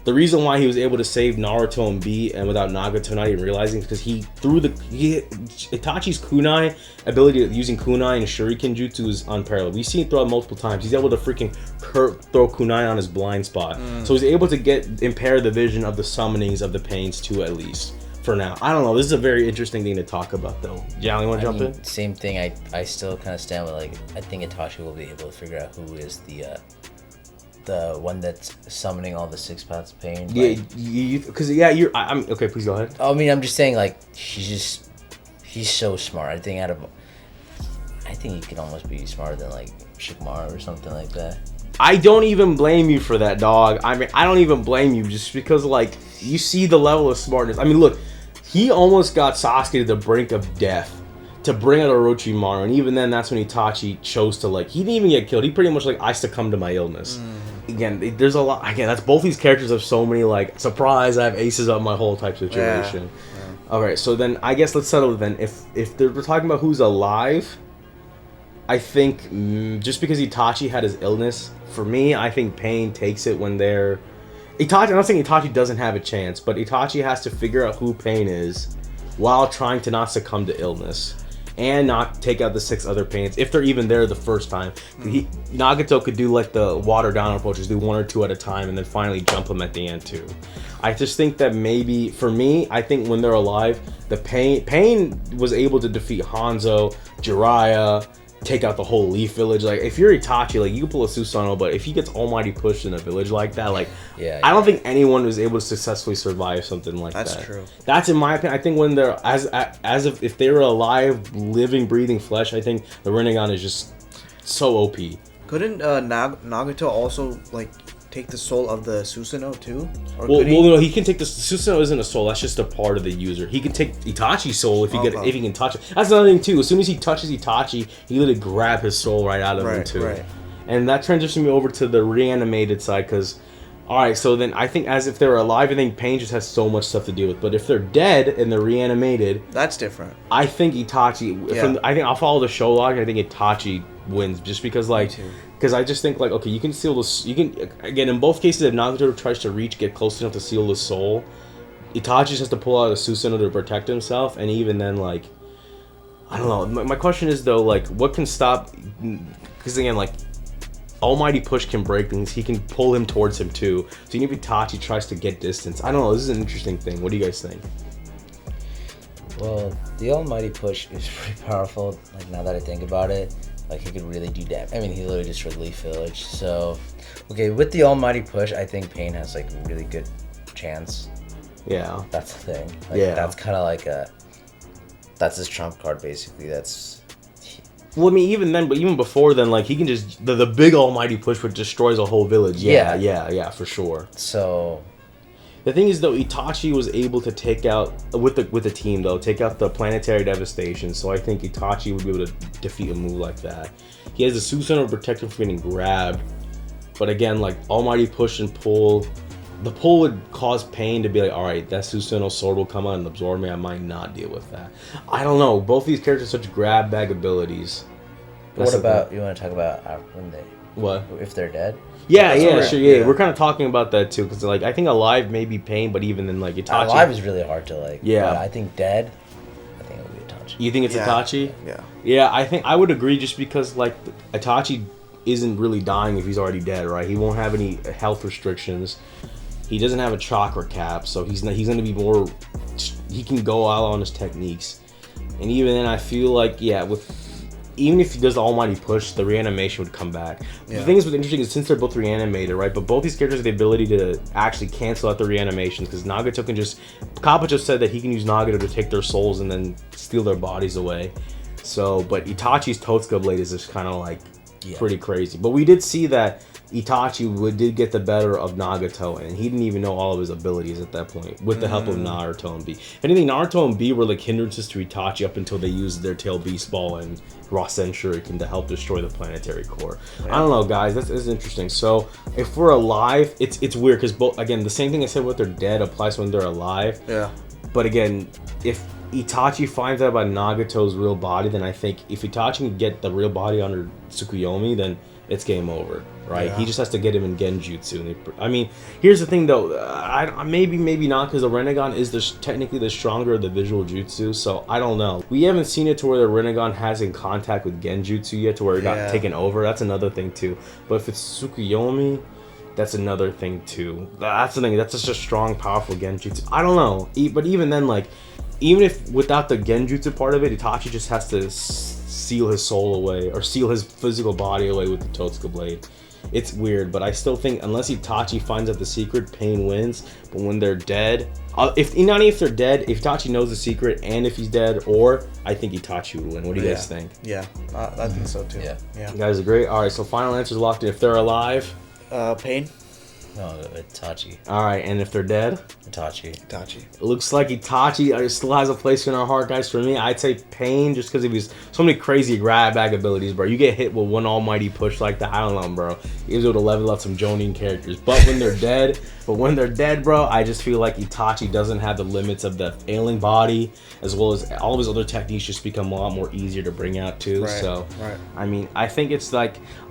the reason why he was able to save Naruto and B and without Nagato not even realizing is because Itachi's kunai ability of using kunai and shuriken jutsu is unparalleled. We've seen it throw it multiple times. He's able to freaking throw kunai on his blind spot. So he's able to impair the vision of the summonings of the Pains too, at least for now. I don't know. This is a very interesting thing to talk about though. Jalen, you want to jump in? Same thing. I still kind of stand with, like, I think Itachi will be able to figure out who is the one that's summoning all the 6 paths of pain. Yeah, I'm okay. Please go ahead. I mean, I'm just saying, like, he's so smart. I think he could almost be smarter than like Shikamaru or something like that. I don't even blame you for that, dog. I mean, I don't even blame you just because, like, you see the level of smartness. I mean, look, he almost got Sasuke to the brink of death to bring out Orochimaru, and even then, that's when Itachi chose to, like, he didn't even get killed. He pretty much, like, I succumbed to my illness. Again, there's a lot. Again, that's both these characters have so many, like, surprise, I have aces up my whole type situation. Alright, so then I guess let's settle then. If we're talking about who's alive, I think just because Itachi had his illness, for me, I think Pain takes it when they're Itachi. I'm not saying Itachi doesn't have a chance, but Itachi has to figure out who Pain is while trying to not succumb to illness and not take out the 6 other Pains if they're even there the first time. Nagato could do like the water down approach, just do 1 or 2 at a time and then finally jump them at the end too. I just think that maybe for me, I think when they're alive, the Pain was able to defeat Hanzo, Jiraiya, take out the whole Leaf Village. Like, if you're Itachi, like, you can pull a Susanoo, but if he gets almighty pushed in a village like that, like, I don't think anyone was able to successfully survive something like that. That's true. That's, in my opinion, I think when they're, if they were alive, living, breathing flesh, I think the Rinnegan is just so OP. Couldn't Nagato also, like, take the soul of the Susanoo too? Or Well, could he? no, he can take the Susanoo isn't a soul. That's just a part of the user. He can take Itachi's soul if he if he can touch it. That's another thing too. As soon as he touches Itachi, he literally grab his soul right out of him too. Right. And that transitioned me over to the reanimated side because, all right, so then I think as if they're alive, I think Pain just has so much stuff to deal with. But if they're dead and they're reanimated, that's different. I think Itachi. Yeah. I think I'll follow the show log. I think Itachi wins just because because I just think okay, you can seal this. You can again in both cases if Nagato tries to get close enough to seal the soul, Itachi just has to pull out a Susanoo to protect himself, and even then I don't know. My question is though what can stop? Because again Almighty Push can break things. He can pull him towards him too. So even if Itachi tries to get distance, I don't know. This is an interesting thing. What do you guys think? Well, the Almighty Push is pretty powerful. Like now that I think about it. Like, he could really do damage. I mean, he literally destroyed Leaf Village. So, okay, with the Almighty Push, I think Pain has, like, a really good chance. Yeah. That's the thing. Like, that's kind of like that's his trump card, basically. Well, I mean, even then, but even before then, he can just... The big Almighty Push would destroys a whole village. Yeah, for sure. So... The thing is, though, Itachi was able to take out, with the team, though, take out the planetary devastation, so I think Itachi would be able to defeat a move like that. He has the Susanoo to protect him from getting grabbed, but again, Almighty Push and pull, the pull would cause Pain to be alright, that Susanoo sword will come out and absorb me, I might not deal with that. I don't know, both these characters have such grab bag abilities. What about, you want to talk about when they... What? If they're dead? Yeah, sure. We're kind of talking about that too, because I think alive may be Pain, but even then Itachi. Alive is really hard to Yeah. But I think dead. I think it would be Itachi. You think it's Itachi? Yeah. Yeah, I think I would agree, just because Itachi isn't really dying if he's already dead, right? He won't have any health restrictions. He doesn't have a chakra cap, so he's going to be more. He can go out on his techniques, and even then, I feel even if he does the Almighty Push, the reanimation would come back. Yeah. The thing is, what's interesting is since they're both reanimated, right? But both these characters have the ability to actually cancel out the reanimations, because Nagato can just... Kappa just said that he can use Nagato to take their souls and then steal their bodies away. So, but Itachi's Totsuka Blade is just kind of pretty crazy. But we did see that Itachi did get the better of Nagato, and he didn't even know all of his abilities at that point, with the help of Naruto and B. If anything, Naruto and B were hindrances to Itachi up until they used their Tail Beast Ball and Rasen Shuriken to help destroy the planetary core. I don't know, guys. That's interesting. So, if we're alive, it's weird, because both, again, the same thing I said with they're dead applies when they're alive. Yeah. But again, if Itachi finds out about Nagato's real body, then I think if Itachi can get the real body under Tsukuyomi, then it's game over, right? Yeah. He just has to get him in Genjutsu. I mean, here's the thing, though. Maybe not, because the Rinnegan is technically the stronger of the visual jutsu, so I don't know. We haven't seen it to where the Rinnegan has in contact with Genjutsu yet, to where it got taken over. That's another thing, too. But if it's Tsukuyomi, that's another thing, too. That's the thing. That's just a strong, powerful Genjutsu. I don't know. But even then, even if without the Genjutsu part of it, Itachi just has to seal his soul away, or seal his physical body away with the Totsuka Blade. It's weird, but I still think unless Itachi finds out the secret, Pain wins. But when they're dead, if they're dead, if Itachi knows the secret and if he's dead, or I think Itachi would win. What do you guys think? Yeah, I think so too. Yeah. You guys agree? All right, so final answers locked in. If they're alive, Pain. No, Itachi. All right, and if they're dead, Itachi. It looks like Itachi still has a place in our heart, guys. For me, I'd say Pain, just because of his so many crazy grab bag abilities, bro. You get hit with one almighty push like that, I don't know, bro. He was able to level up some Jonin characters. But when they're dead, bro, I just feel like Itachi doesn't have the limits of the ailing body, as well as all of his other techniques just become a lot more easier to bring out too. Right. I mean, I think it's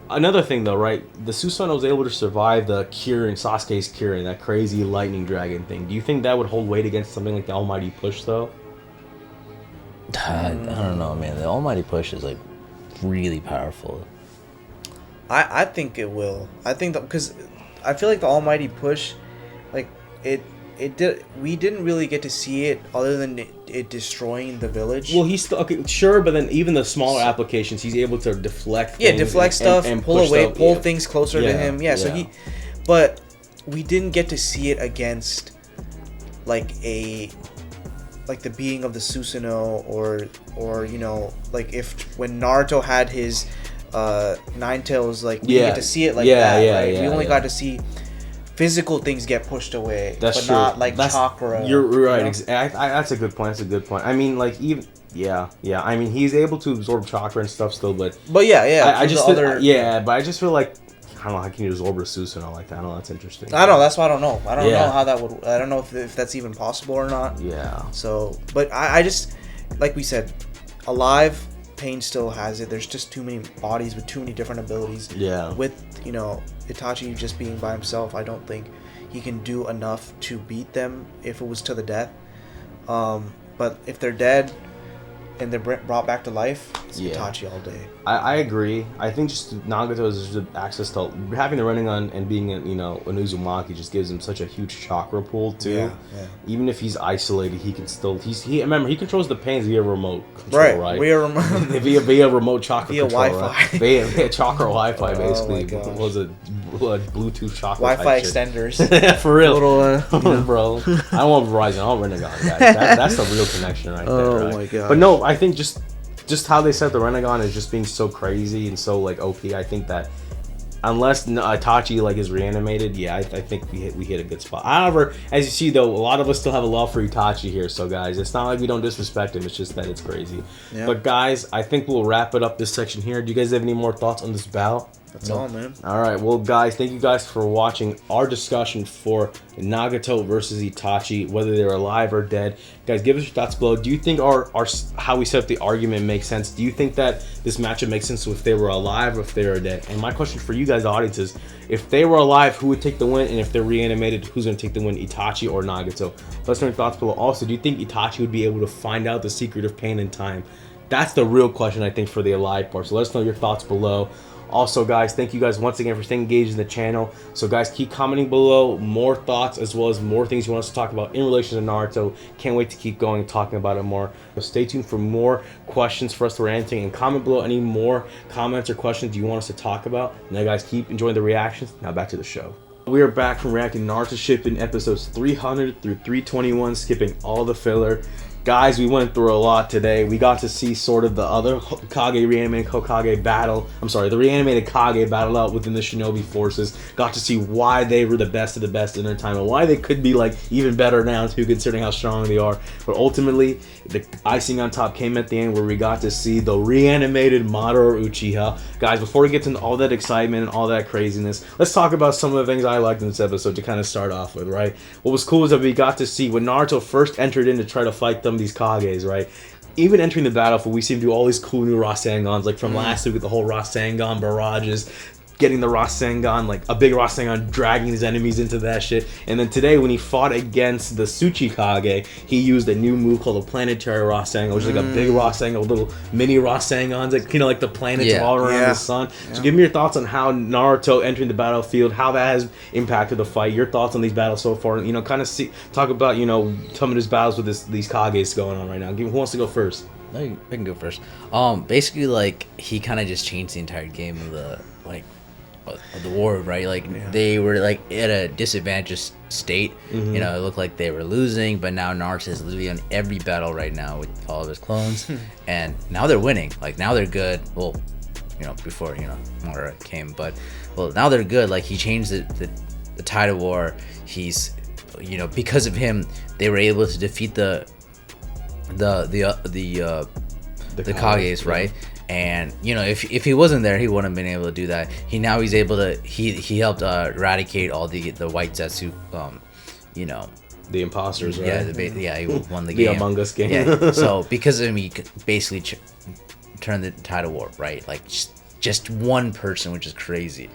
another thing though, right? The Susanoo was able to survive the Sasuke's Kirin, that crazy lightning dragon thing. Do you think that would hold weight against something like the Almighty Push though? I don't know, man. The Almighty Push is really powerful. I think it will. I think that because I feel like the Almighty Push, we didn't really get to see it other than it destroying the village. Well, he's still okay, sure, but then even the smaller applications, he's able to deflect. Yeah, deflect stuff, and pull away, stuff, pull things closer to him. Yeah, so yeah. but we didn't get to see it against like the being of the Susanoo or you know, like when Naruto had his Nine Tails, like we didn't get to see it like that, right? We only got to see physical things get pushed away, but true. not like chakra. You're right. You know? That's a good point. That's a good point. I mean, like even I mean, he's able to absorb chakra and stuff still, but I just but I just feel like I don't know how can you absorb a Susanoo like that. I know that's interesting. I know that's why I don't know. I don't know how that would. I don't know if that's even possible or not. Yeah. So, but I just like we said, alive. Pain still has it. There's just too many bodies with too many different abilities. Yeah. With, you know, Itachi just being by himself, I don't think he can do enough to beat them if it was to the death. But if they're dead and they're brought back to life, it's Itachi all day. I agree. I think just Nagato's access to having the Rinnegan and being an Uzumaki just gives him such a huge chakra pool too. Yeah. Even if he's isolated, he can still remember he controls the pains via remote control, right? Via remote via remote chakra via control, Wi-Fi. Right? Via chakra Wi-Fi basically. Oh my gosh. Was it Bluetooth chakra Wi-Fi extenders. For real. Little, bro. I don't want Verizon, I want Rinnegan, guys. That's the real connection right there. Oh right? my god. But no, I think just how they set the Rinnegan is just being so crazy and so like OP. I think that unless Itachi like is reanimated, I think we hit a good spot. However, as you see though, a lot of us still have a love for Itachi here. So guys, it's not like we don't disrespect him. It's just that it's crazy. Yeah. But guys, I think we'll wrap it up this section here. Do you guys have any more thoughts on this battle? That's all, man. All right, well, guys, thank you guys for watching our discussion for Nagato versus Itachi, whether they're alive or dead. Guys, give us your thoughts below. Do you think our how we set up the argument makes sense? Do you think that this matchup makes sense if they were alive or if they were dead? And my question for you guys, the audience, is if they were alive, who would take the win? And if they're reanimated, who's going to take the win, Itachi or Nagato? Let us know your thoughts below. Also, do you think Itachi would be able to find out the secret of pain and time? That's the real question, I think, for the alive part. So let us know your thoughts below. Also, guys, thank you guys once again for staying engaged in the channel. So, guys, keep commenting below more thoughts as well as more things you want us to talk about in relation to Naruto. Can't wait to keep going and talking about it more. So stay tuned for more questions for us to answer, and comment below any more comments or questions you want us to talk about. Now, guys, keep enjoying the reactions. Now, back to the show. We are back from reacting Naruto Shippuden episodes 300 through 321, skipping all the filler. Guys, we went through a lot today. We got to see sort of the other Kage reanimated Hokage battle. I'm sorry, the reanimated Kage battle out within the Shinobi forces. Got to see why they were the best of the best in their time and why they could be like even better now too, considering how strong they are. But ultimately, the icing on top came at the end where we got to see the reanimated Madara Uchiha. Guys, before we get to all that excitement and all that craziness, let's talk about some of the things I liked in this episode to kind of start off with, right? What was cool is that we got to see when Naruto first entered in to try to fight them, these Kages, right? Even entering the battlefield, we see him do all these cool new Rasengans, like from last week with the whole Rasengan barrages, getting the Rasengan, like a big Rasengan, dragging his enemies into that shit. And then today, when he fought against the Tsuchikage, he used a new move called the Planetary Rasengan, which is like a big Rasengan with little mini Rasengans, like, you know, like the planets all around the sun. So give me your thoughts on how Naruto entering the battlefield, how that has impacted the fight, your thoughts on these battles so far, and, you know, kind of talk about, you know, some of his battles with these Kages going on right now. Who wants to go first? I can go first. Basically, like, he kind of just changed the entire game of the, like, of the war, right? Like, they were like at a disadvantaged state. You know, it looked like they were losing, but now Naruto is literally on every battle right now with all of his clones, and now they're winning. Like, now they're good. Well, you know, before, you know, Madara came, but well, now they're good. Like, he changed the tide of war. He's, you know, because of him, they were able to defeat the Kages, right? And, you know, if he wasn't there, he wouldn't have been able to do that. He's able to, he helped eradicate all the white Zetsu, you know, the imposters, right? Yeah, he won the game. The Among Us game. Yeah. So because of him, he could basically turned the tide of war, right? Like, just one person, which is crazy.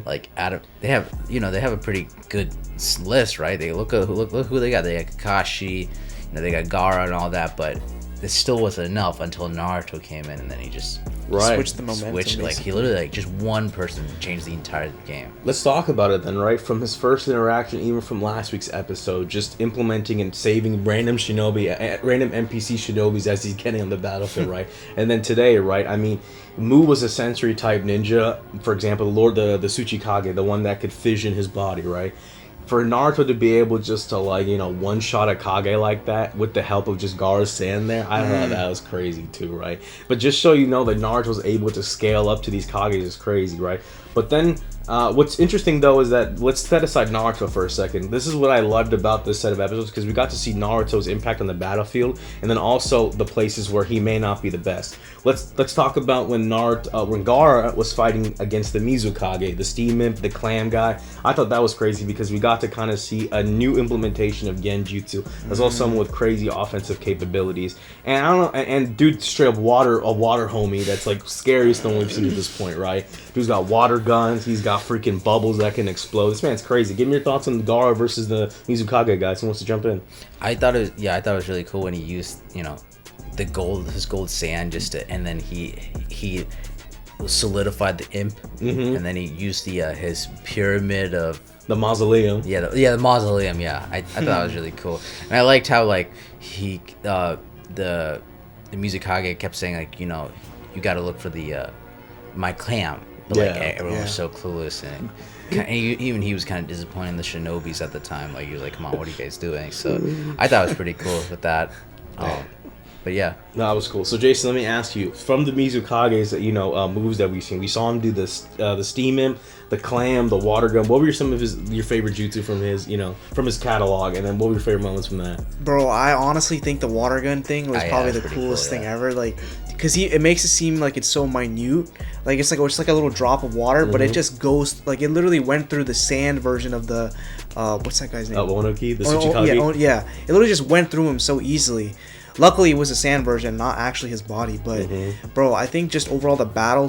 Like, they have a pretty good list, right? They look who they got. They got Kakashi, you know, they got Gaara and all that, but it still wasn't enough until Naruto came in, and then he just switched the momentum. Like basically. he literally like just one person changed the entire game. Let's talk about it then, right? From his first interaction, even from last week's episode, just implementing and saving random random NPC shinobis as he's getting on the battlefield, right? And then today, right? I mean, Mu was a sensory type ninja, for example, the Tsuchikage, the one that could fission his body, right? For Naruto to be able just to like, you know, one shot a Kage like that with the help of just Gaara's sand there, I thought that was crazy too, right? But just so you know that Naruto was able to scale up to these Kages is crazy, right? But then what's interesting though is that, let's set aside Naruto for a second. This is what I loved about this set of episodes, because we got to see Naruto's impact on the battlefield, and then also the places where he may not be the best. Let's talk about when Gaara was fighting against the Mizukage, the Steam Imp, the Clam guy. I thought that was crazy because we got to kind of see a new implementation of Genjutsu, as well as someone with crazy offensive capabilities. And I don't know, and dude, straight up a water homie that's like scariest than we've seen at this point, right? Dude's got water guns, he's got freaking bubbles that can explode. This man's crazy. Give me your thoughts on Gaara versus the Mizukage guys. Who wants to jump in? I thought it was really cool when he used, you know, his gold sand and then he solidified the imp, and then he used his pyramid of the mausoleum. The mausoleum. Yeah, I thought that was really cool, and I liked how like he the Mizukage kept saying like, you know, you got to look for the my clam, but like everyone was so clueless, and even he was kind of disappointed in the shinobis at the time. Like he was like, come on, what are you guys doing? So I thought it was pretty cool with that. But yeah, no, that was cool. So Jason, let me ask you, from the Mizukage's moves that we've seen, we saw him do the Steam Imp, the Clam, the Water Gun. What were some of your favorite jutsu from his catalog, and then what were your favorite moments from that? Bro, I honestly think the Water Gun thing was probably the coolest thing ever. Like, because it makes it seem like it's so minute, like it's like a little drop of water, but it just goes like it literally went through the sand version of the what's that guy's name? Onoki, the Tsuchikage. Yeah, it literally just went through him so easily. Luckily, it was a sand version, not actually his body. But bro, I think just overall the battle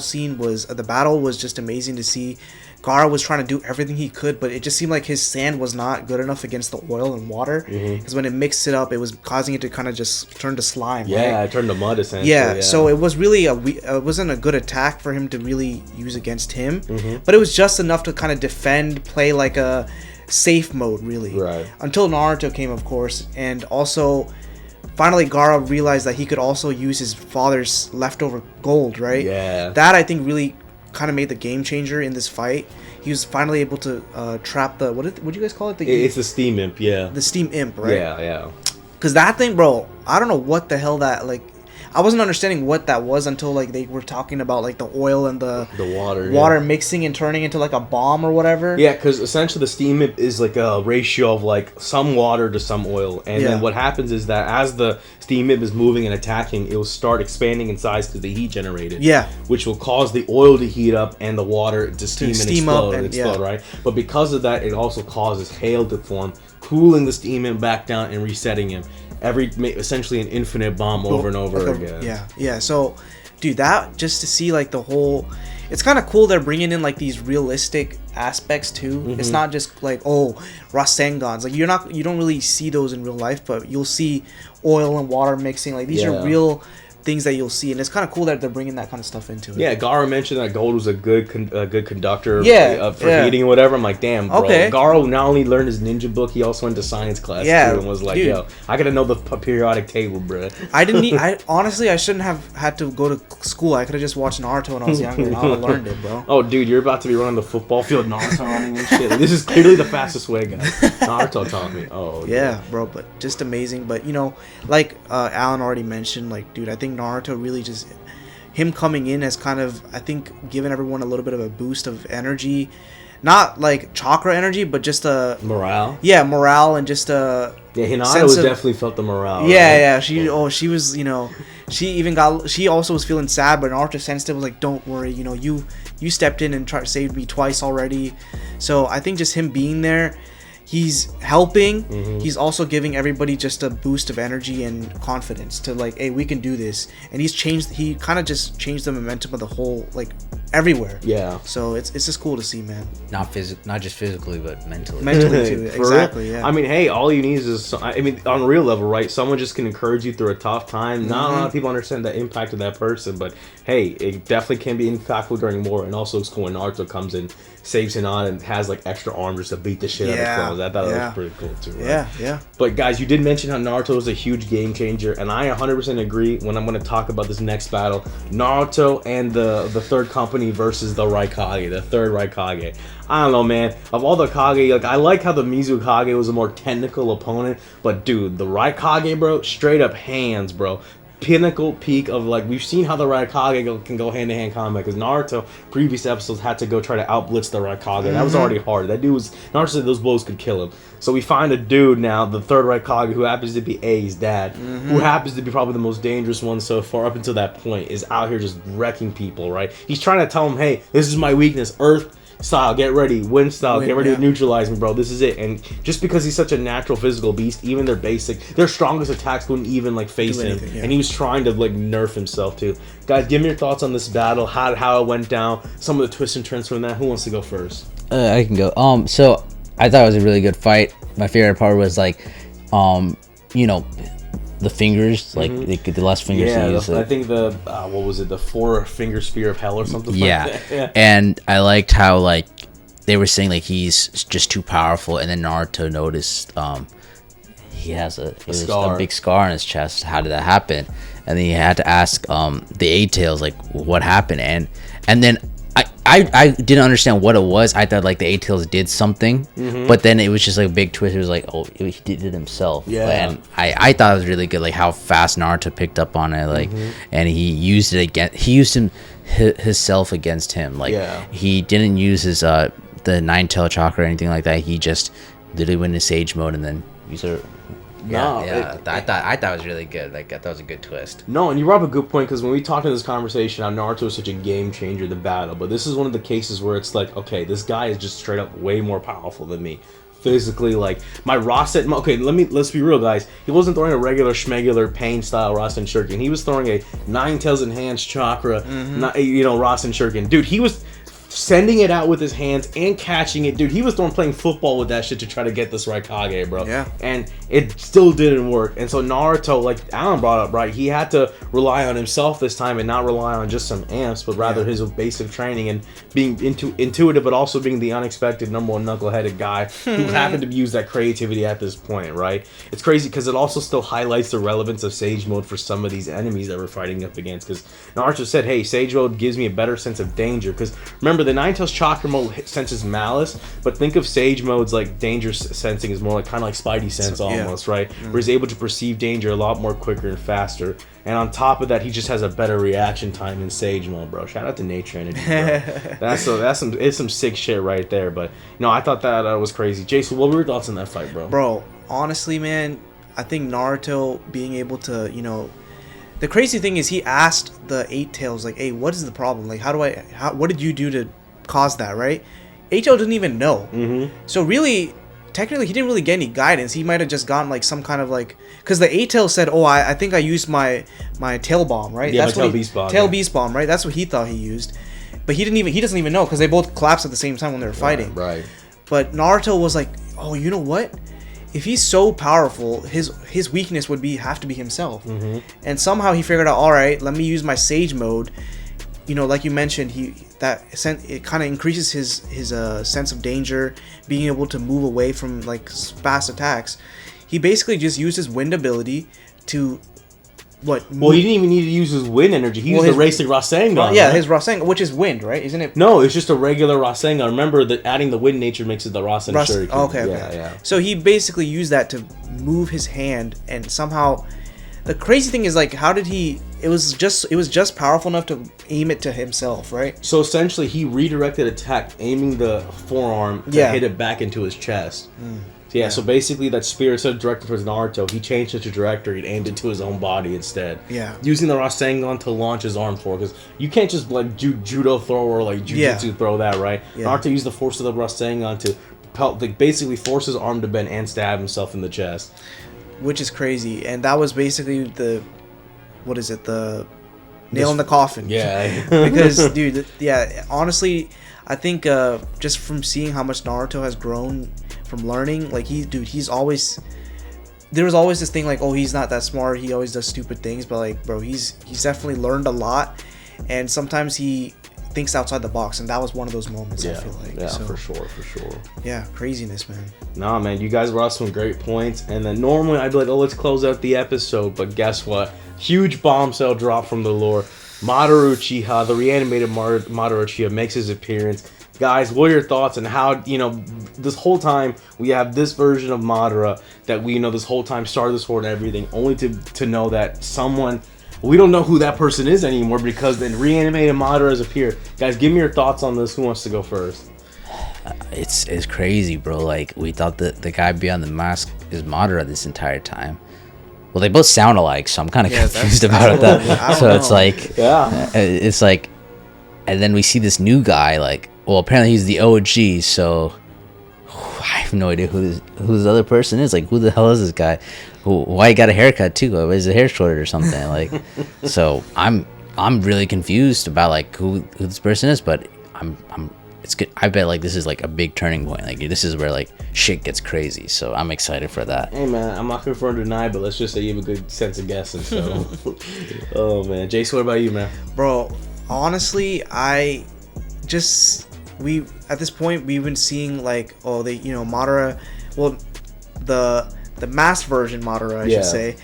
was just amazing to see. Gaara was trying to do everything he could, but it just seemed like his sand was not good enough against the oil and water, because when it mixed it up, it was causing it to kind of just turn to slime. Yeah, right? It turned to mud essentially. Yeah, so it was really it wasn't a good attack for him to really use against him, but it was just enough to kind of defend, play like a safe mode, really. Right. Until Naruto came, of course, and also finally Gaara realized that he could also use his father's leftover gold, right? Yeah. That I think really kind of made the game changer in this fight. He was finally able to trap the what do you guys call it? It's the Steam Imp, yeah. The Steam Imp, right? Yeah. Because that thing, bro, I don't know what the hell that like. I wasn't understanding what that was until like they were talking about like the oil and the water mixing and turning into like a bomb or whatever. Yeah, because essentially the Steam Imp is like a ratio of like some water to some oil, and then what happens is that as the Steam Imp is moving and attacking, it will start expanding in size because the heat generated. Yeah, which will cause the oil to heat up and the water to steam and explode, right? But because of that, it also causes hail to form, cooling the Steam Imp back down and resetting him. Essentially an infinite bomb over and over again. Yeah. So, dude, that just to see like the whole, it's kind of cool they're bringing in like these realistic aspects too. It's not just like Rasengans. Like you don't really see those in real life, but you'll see oil and water mixing. Like these are real things that you'll see, and it's kind of cool that they're bringing that kind of stuff into it. Yeah, Gaara mentioned that gold was a good conductor for heating or whatever. I'm like, damn, bro. Okay. Gaara not only learned his ninja book, he also went to science class too, and was like, yo, I gotta know the periodic table, bro. I honestly, I shouldn't have had to go to school. I could have just watched Naruto when I was younger, and I would have learned it, bro. Oh, dude, you're about to be running the football field, Naruto running and shit. This is clearly the fastest way, guys. Naruto taught me. Oh, yeah, bro, but just amazing. But you know, like Alan already mentioned, like, dude, I think Naruto really just him coming in has kind of, I think, given everyone a little bit of a boost of energy, not like chakra energy, but just a morale. Yeah, morale and just a Hinata was definitely felt the morale. Yeah, right? She was, you know, she also was feeling sad, but Naruto sensed it, was like, don't worry, you know, you stepped in and saved me twice already. So I think just him being there, he's helping. He's also giving everybody just a boost of energy and confidence to like, hey, we can do this. And he kind of just changed the momentum of the whole like everywhere. Yeah. So it's just cool to see, man. Not just physically, but mentally. Mentally too. Exactly. Yeah. I mean, hey, all you need is I mean, on a real level, right? Someone just can encourage you through a tough time. Not a lot of people understand the impact of that person, but hey, it definitely can be impactful during war. And also, it's cool when Naruto comes in, saves Hinata, and has like extra arms just to beat the shit out of clones. I thought that was pretty cool too. Right? Yeah. But guys, you did mention how Naruto was a huge game changer, and I 100% agree. When I'm going to talk about this next battle, Naruto and the third company versus the Raikage, the third Raikage. I don't know, man. Of all the Kage, like I like how the Mizukage was a more technical opponent, but dude, the Raikage, bro, straight up hands, bro. Pinnacle peak of like we've seen how the Raikage can go hand to hand combat because Naruto previous episodes had to go try to outblitz the Raikage. That was already hard. That dude was Naruto said those blows could kill him. So we find a dude now, the third Raikage, who happens to be A's dad, who happens to be probably the most dangerous one so far up until that point, is out here just wrecking people. Right? He's trying to tell him, hey, this is my weakness, Earth style, get ready, wind style, get ready to neutralize me, bro. This is it. And just because he's such a natural physical beast, even their strongest attacks wouldn't even like face him. And he was trying to like nerf himself too. Guys, give me your thoughts on this battle, how it went down, some of the twists and turns from that. Who wants to go first? I can go. So I thought it was a really good fight. My favorite part was like, the fingers, like the less fingers. I think the what was it, the 4-finger spear of hell or something. Like that. And I liked how like they were saying like he's just too powerful, and then Naruto noticed he has a big scar on his chest. How did that happen? And then he had to ask the A-Tails like what happened, and then I didn't understand what it was. I thought like the A-Tails did something, but then it was just like a big twist. It was like, oh, he did it himself. Yeah. And I thought it was really good, like how fast Naruto picked up on it, like, and he used it again. He used himself against him. Like, he didn't use his the 9-tail chakra or anything like that. He just literally went into Sage mode and then used it. I thought it was really good. Like, I thought it was a good twist. No, and you brought up a good point, because when we talked in this conversation, how Naruto is such a game changer in the battle, but this is one of the cases where it's like, okay, this guy is just straight up way more powerful than me. Physically, like my Rasen. Okay, let's be real, guys. He wasn't throwing a regular schmegular pain style Rasen Shuriken. He was throwing a 9-tails enhanced chakra, Rasen Shuriken. Dude, he was sending it out with his hands and catching it. Dude, he was playing football with that shit to try to get this Raikage, bro. Yeah. And it still didn't work. And so Naruto, like Alan brought up, right, he had to rely on himself this time and not rely on just some amps, but rather his basic training and being intuitive, but also being the unexpected number one knuckleheaded guy who happened to use that creativity at this point, right? It's crazy because it also still highlights the relevance of Sage Mode for some of these enemies that we're fighting up against, because Naruto said, hey, Sage Mode gives me a better sense of danger, because remember, the 9-tails chakra mode senses malice, but think of Sage Mode's like danger sensing is more like kind of like Spidey sense almost, right? Where he's able to perceive danger a lot more quicker and faster. And on top of that, he just has a better reaction time in Sage Mode, bro. Shout out to Nature Energy, bro. It's some sick shit right there. But I thought that was crazy. Jason, what were your thoughts on that fight, bro? Bro, honestly, man, I think Naruto being able to, the crazy thing is he asked the 8-tails like, hey, what is the problem? Like, what did you do to cause that, right? 8-tail didn't even know. So really, technically, he didn't really get any guidance. He might have just gotten like some kind of like, because the 8-tail said, oh, I think I used my tail bomb, right? Yeah, that's my tail beast bomb. Tail beast bomb, right? That's what he thought he used. But he doesn't even know, because they both collapsed at the same time when they were fighting. Right. But Naruto was like, oh, you know what? If he's so powerful, his weakness would have to be himself. And somehow he figured out, all right, let me use my Sage Mode. Like you mentioned, it kind of increases his sense of danger, being able to move away from like fast attacks. He basically just used his wind ability to Well, he didn't even need to use his wind energy. He used the Racing Rasengan. Yeah, right? His Rasengan, which is wind, right? Isn't it? No, it's just a regular Rasengan. Remember that adding the wind nature makes it the Rasen Shuriken. Okay. Yeah. So he basically used that to move his hand, and somehow, the crazy thing is like, how did he? It was just powerful enough to aim it to himself, right? So essentially, he redirected attack, aiming the forearm to hit it back into his chest. So basically that spear, instead of directed towards Naruto, he changed the trajectory and aimed it to his own body instead. Yeah. Using the Rasengan to launch his arm forward, because you can't just like judo throw or like jujutsu throw that, right? Yeah. Naruto used the force of the Rasengan to basically force his arm to bend and stab himself in the chest. Which is crazy, and that was basically the nail in the coffin. Yeah. Because, dude, yeah, honestly, I think just from seeing how much Naruto has grown from learning, like, he's always... There was always this thing like, oh, he's not that smart, he always does stupid things, but, like, bro, he's definitely learned a lot, and sometimes he thinks outside the box, and that was one of those moments, I feel like. Yeah, so, for sure. yeah, craziness, man. Nah, man, you guys brought some great points, and then normally I'd be like, oh, let's close out the episode, but guess what? Huge bombshell drop from the lore. Madara Uchiha, the reanimated Madara Uchiha, makes his appearance. Guys, what are your thoughts on how, you know, this whole time we have this version of Madara that we, you know, this whole time started this war and everything, only to know that someone, we don't know who that person is anymore because the reanimated Madara has appeared. Guys, give me your thoughts on this. Who wants to go first? It's crazy, bro. Like, we thought that the guy behind the mask is Madara this entire time. Well, they both sound alike, so I'm kind of confused about that. So it's like, it's like, and then we see this new guy, like, well, apparently he's the OG, so I have no idea who this other person is. Like, who the hell is this guy? Why he got a haircut too? Why is his hair shorter or something? Like, so I'm really confused about like who this person is, but it's good. I bet like this is like a big turning point. Like, this is where like shit gets crazy. So I'm excited for that. Hey man, I'm not confirmed or denied, but let's just say you have a good sense of guessing. So, oh man, Jason, what about you, man? Bro, honestly, we at this point we've been seeing like, oh, they, you know, Madara, well, the masked version Madara, I should say.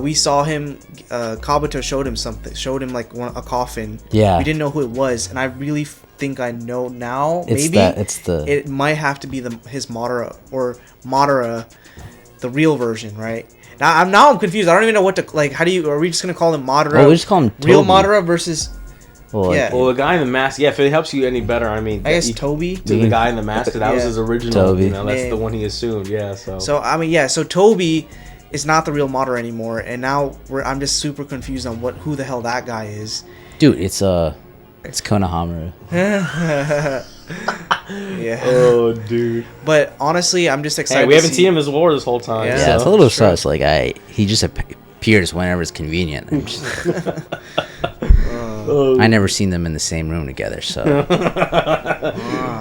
We saw him. Kabuto showed him like a coffin. Yeah. We didn't know who it was, and I really think I know now. It might have to be his Madara or Madara, the real version, right? Now I'm confused. I don't even know what to like. Are we just gonna call him Madara? Well, we just call him real Toby. Madara versus. Well, the guy in the mask. Yeah, if it helps you any better, I mean, I guess Toby. To the guy in the mask, that was his original. Toby. You know, that's the one he assumed. Yeah. So I mean, yeah. So Toby is not the real Madara anymore, and now I'm just super confused on who the hell that guy is. Dude, it's Konohamaru. Yeah. Oh, dude. But honestly, I'm just excited. Hey, we haven't seen him as war this whole time. Yeah, so. It's a little sus. Like he just appears whenever it's convenient. I never seen them in the same room together, so.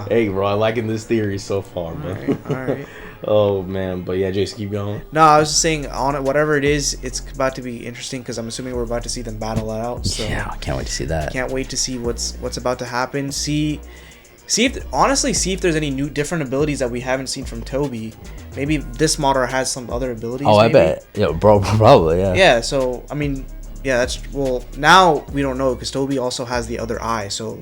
Hey, bro, I'm liking this theory so far, man. All right. Oh man, but yeah, Jason, keep going. No, I was just saying, on it, whatever it is, it's about to be interesting because I'm assuming we're about to see them battle it out. So yeah, I can't wait to see that. Can't wait to see what's about to happen. See if there's any different abilities that we haven't seen from Toby. Maybe this Madara has some other abilities. Oh, I bet. Yeah, bro, probably. Yeah. Yeah. So I mean, yeah, now we don't know because Toby also has the other eye, so.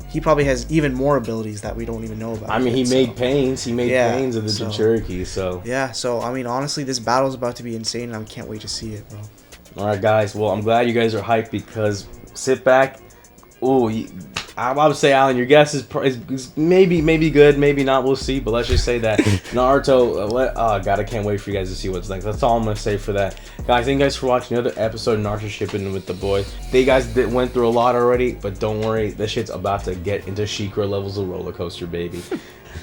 He probably has even more abilities that we don't even know about. I mean, he made pains. He made pains of the Jinchuriki, so. Yeah, so, I mean, honestly, this battle's about to be insane, and I can't wait to see it, bro. All right, guys. Well, I'm glad you guys are hyped because sit back. Ooh, I would say, Alan, your guess is maybe good, maybe not. We'll see. But let's just say that Naruto. God, I can't wait for you guys to see what's next. That's all I'm gonna say for that, guys. Thank you guys for watching another episode of Naruto Shippuden with the boys. They guys went through a lot already, but don't worry, this shit's about to get into Shikra levels of roller coaster, baby.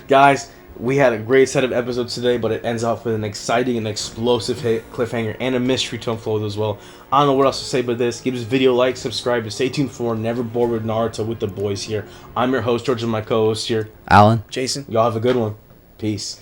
Guys, we had a great set of episodes today, but it ends off with an exciting and explosive cliffhanger and a mystery to unfold as well. I don't know what else to say but this. Give this video a like, subscribe, and stay tuned for more Never Bored with Naruto with the boys here. I'm your host, George, and my co-host here, Alan. Jason. Y'all have a good one. Peace.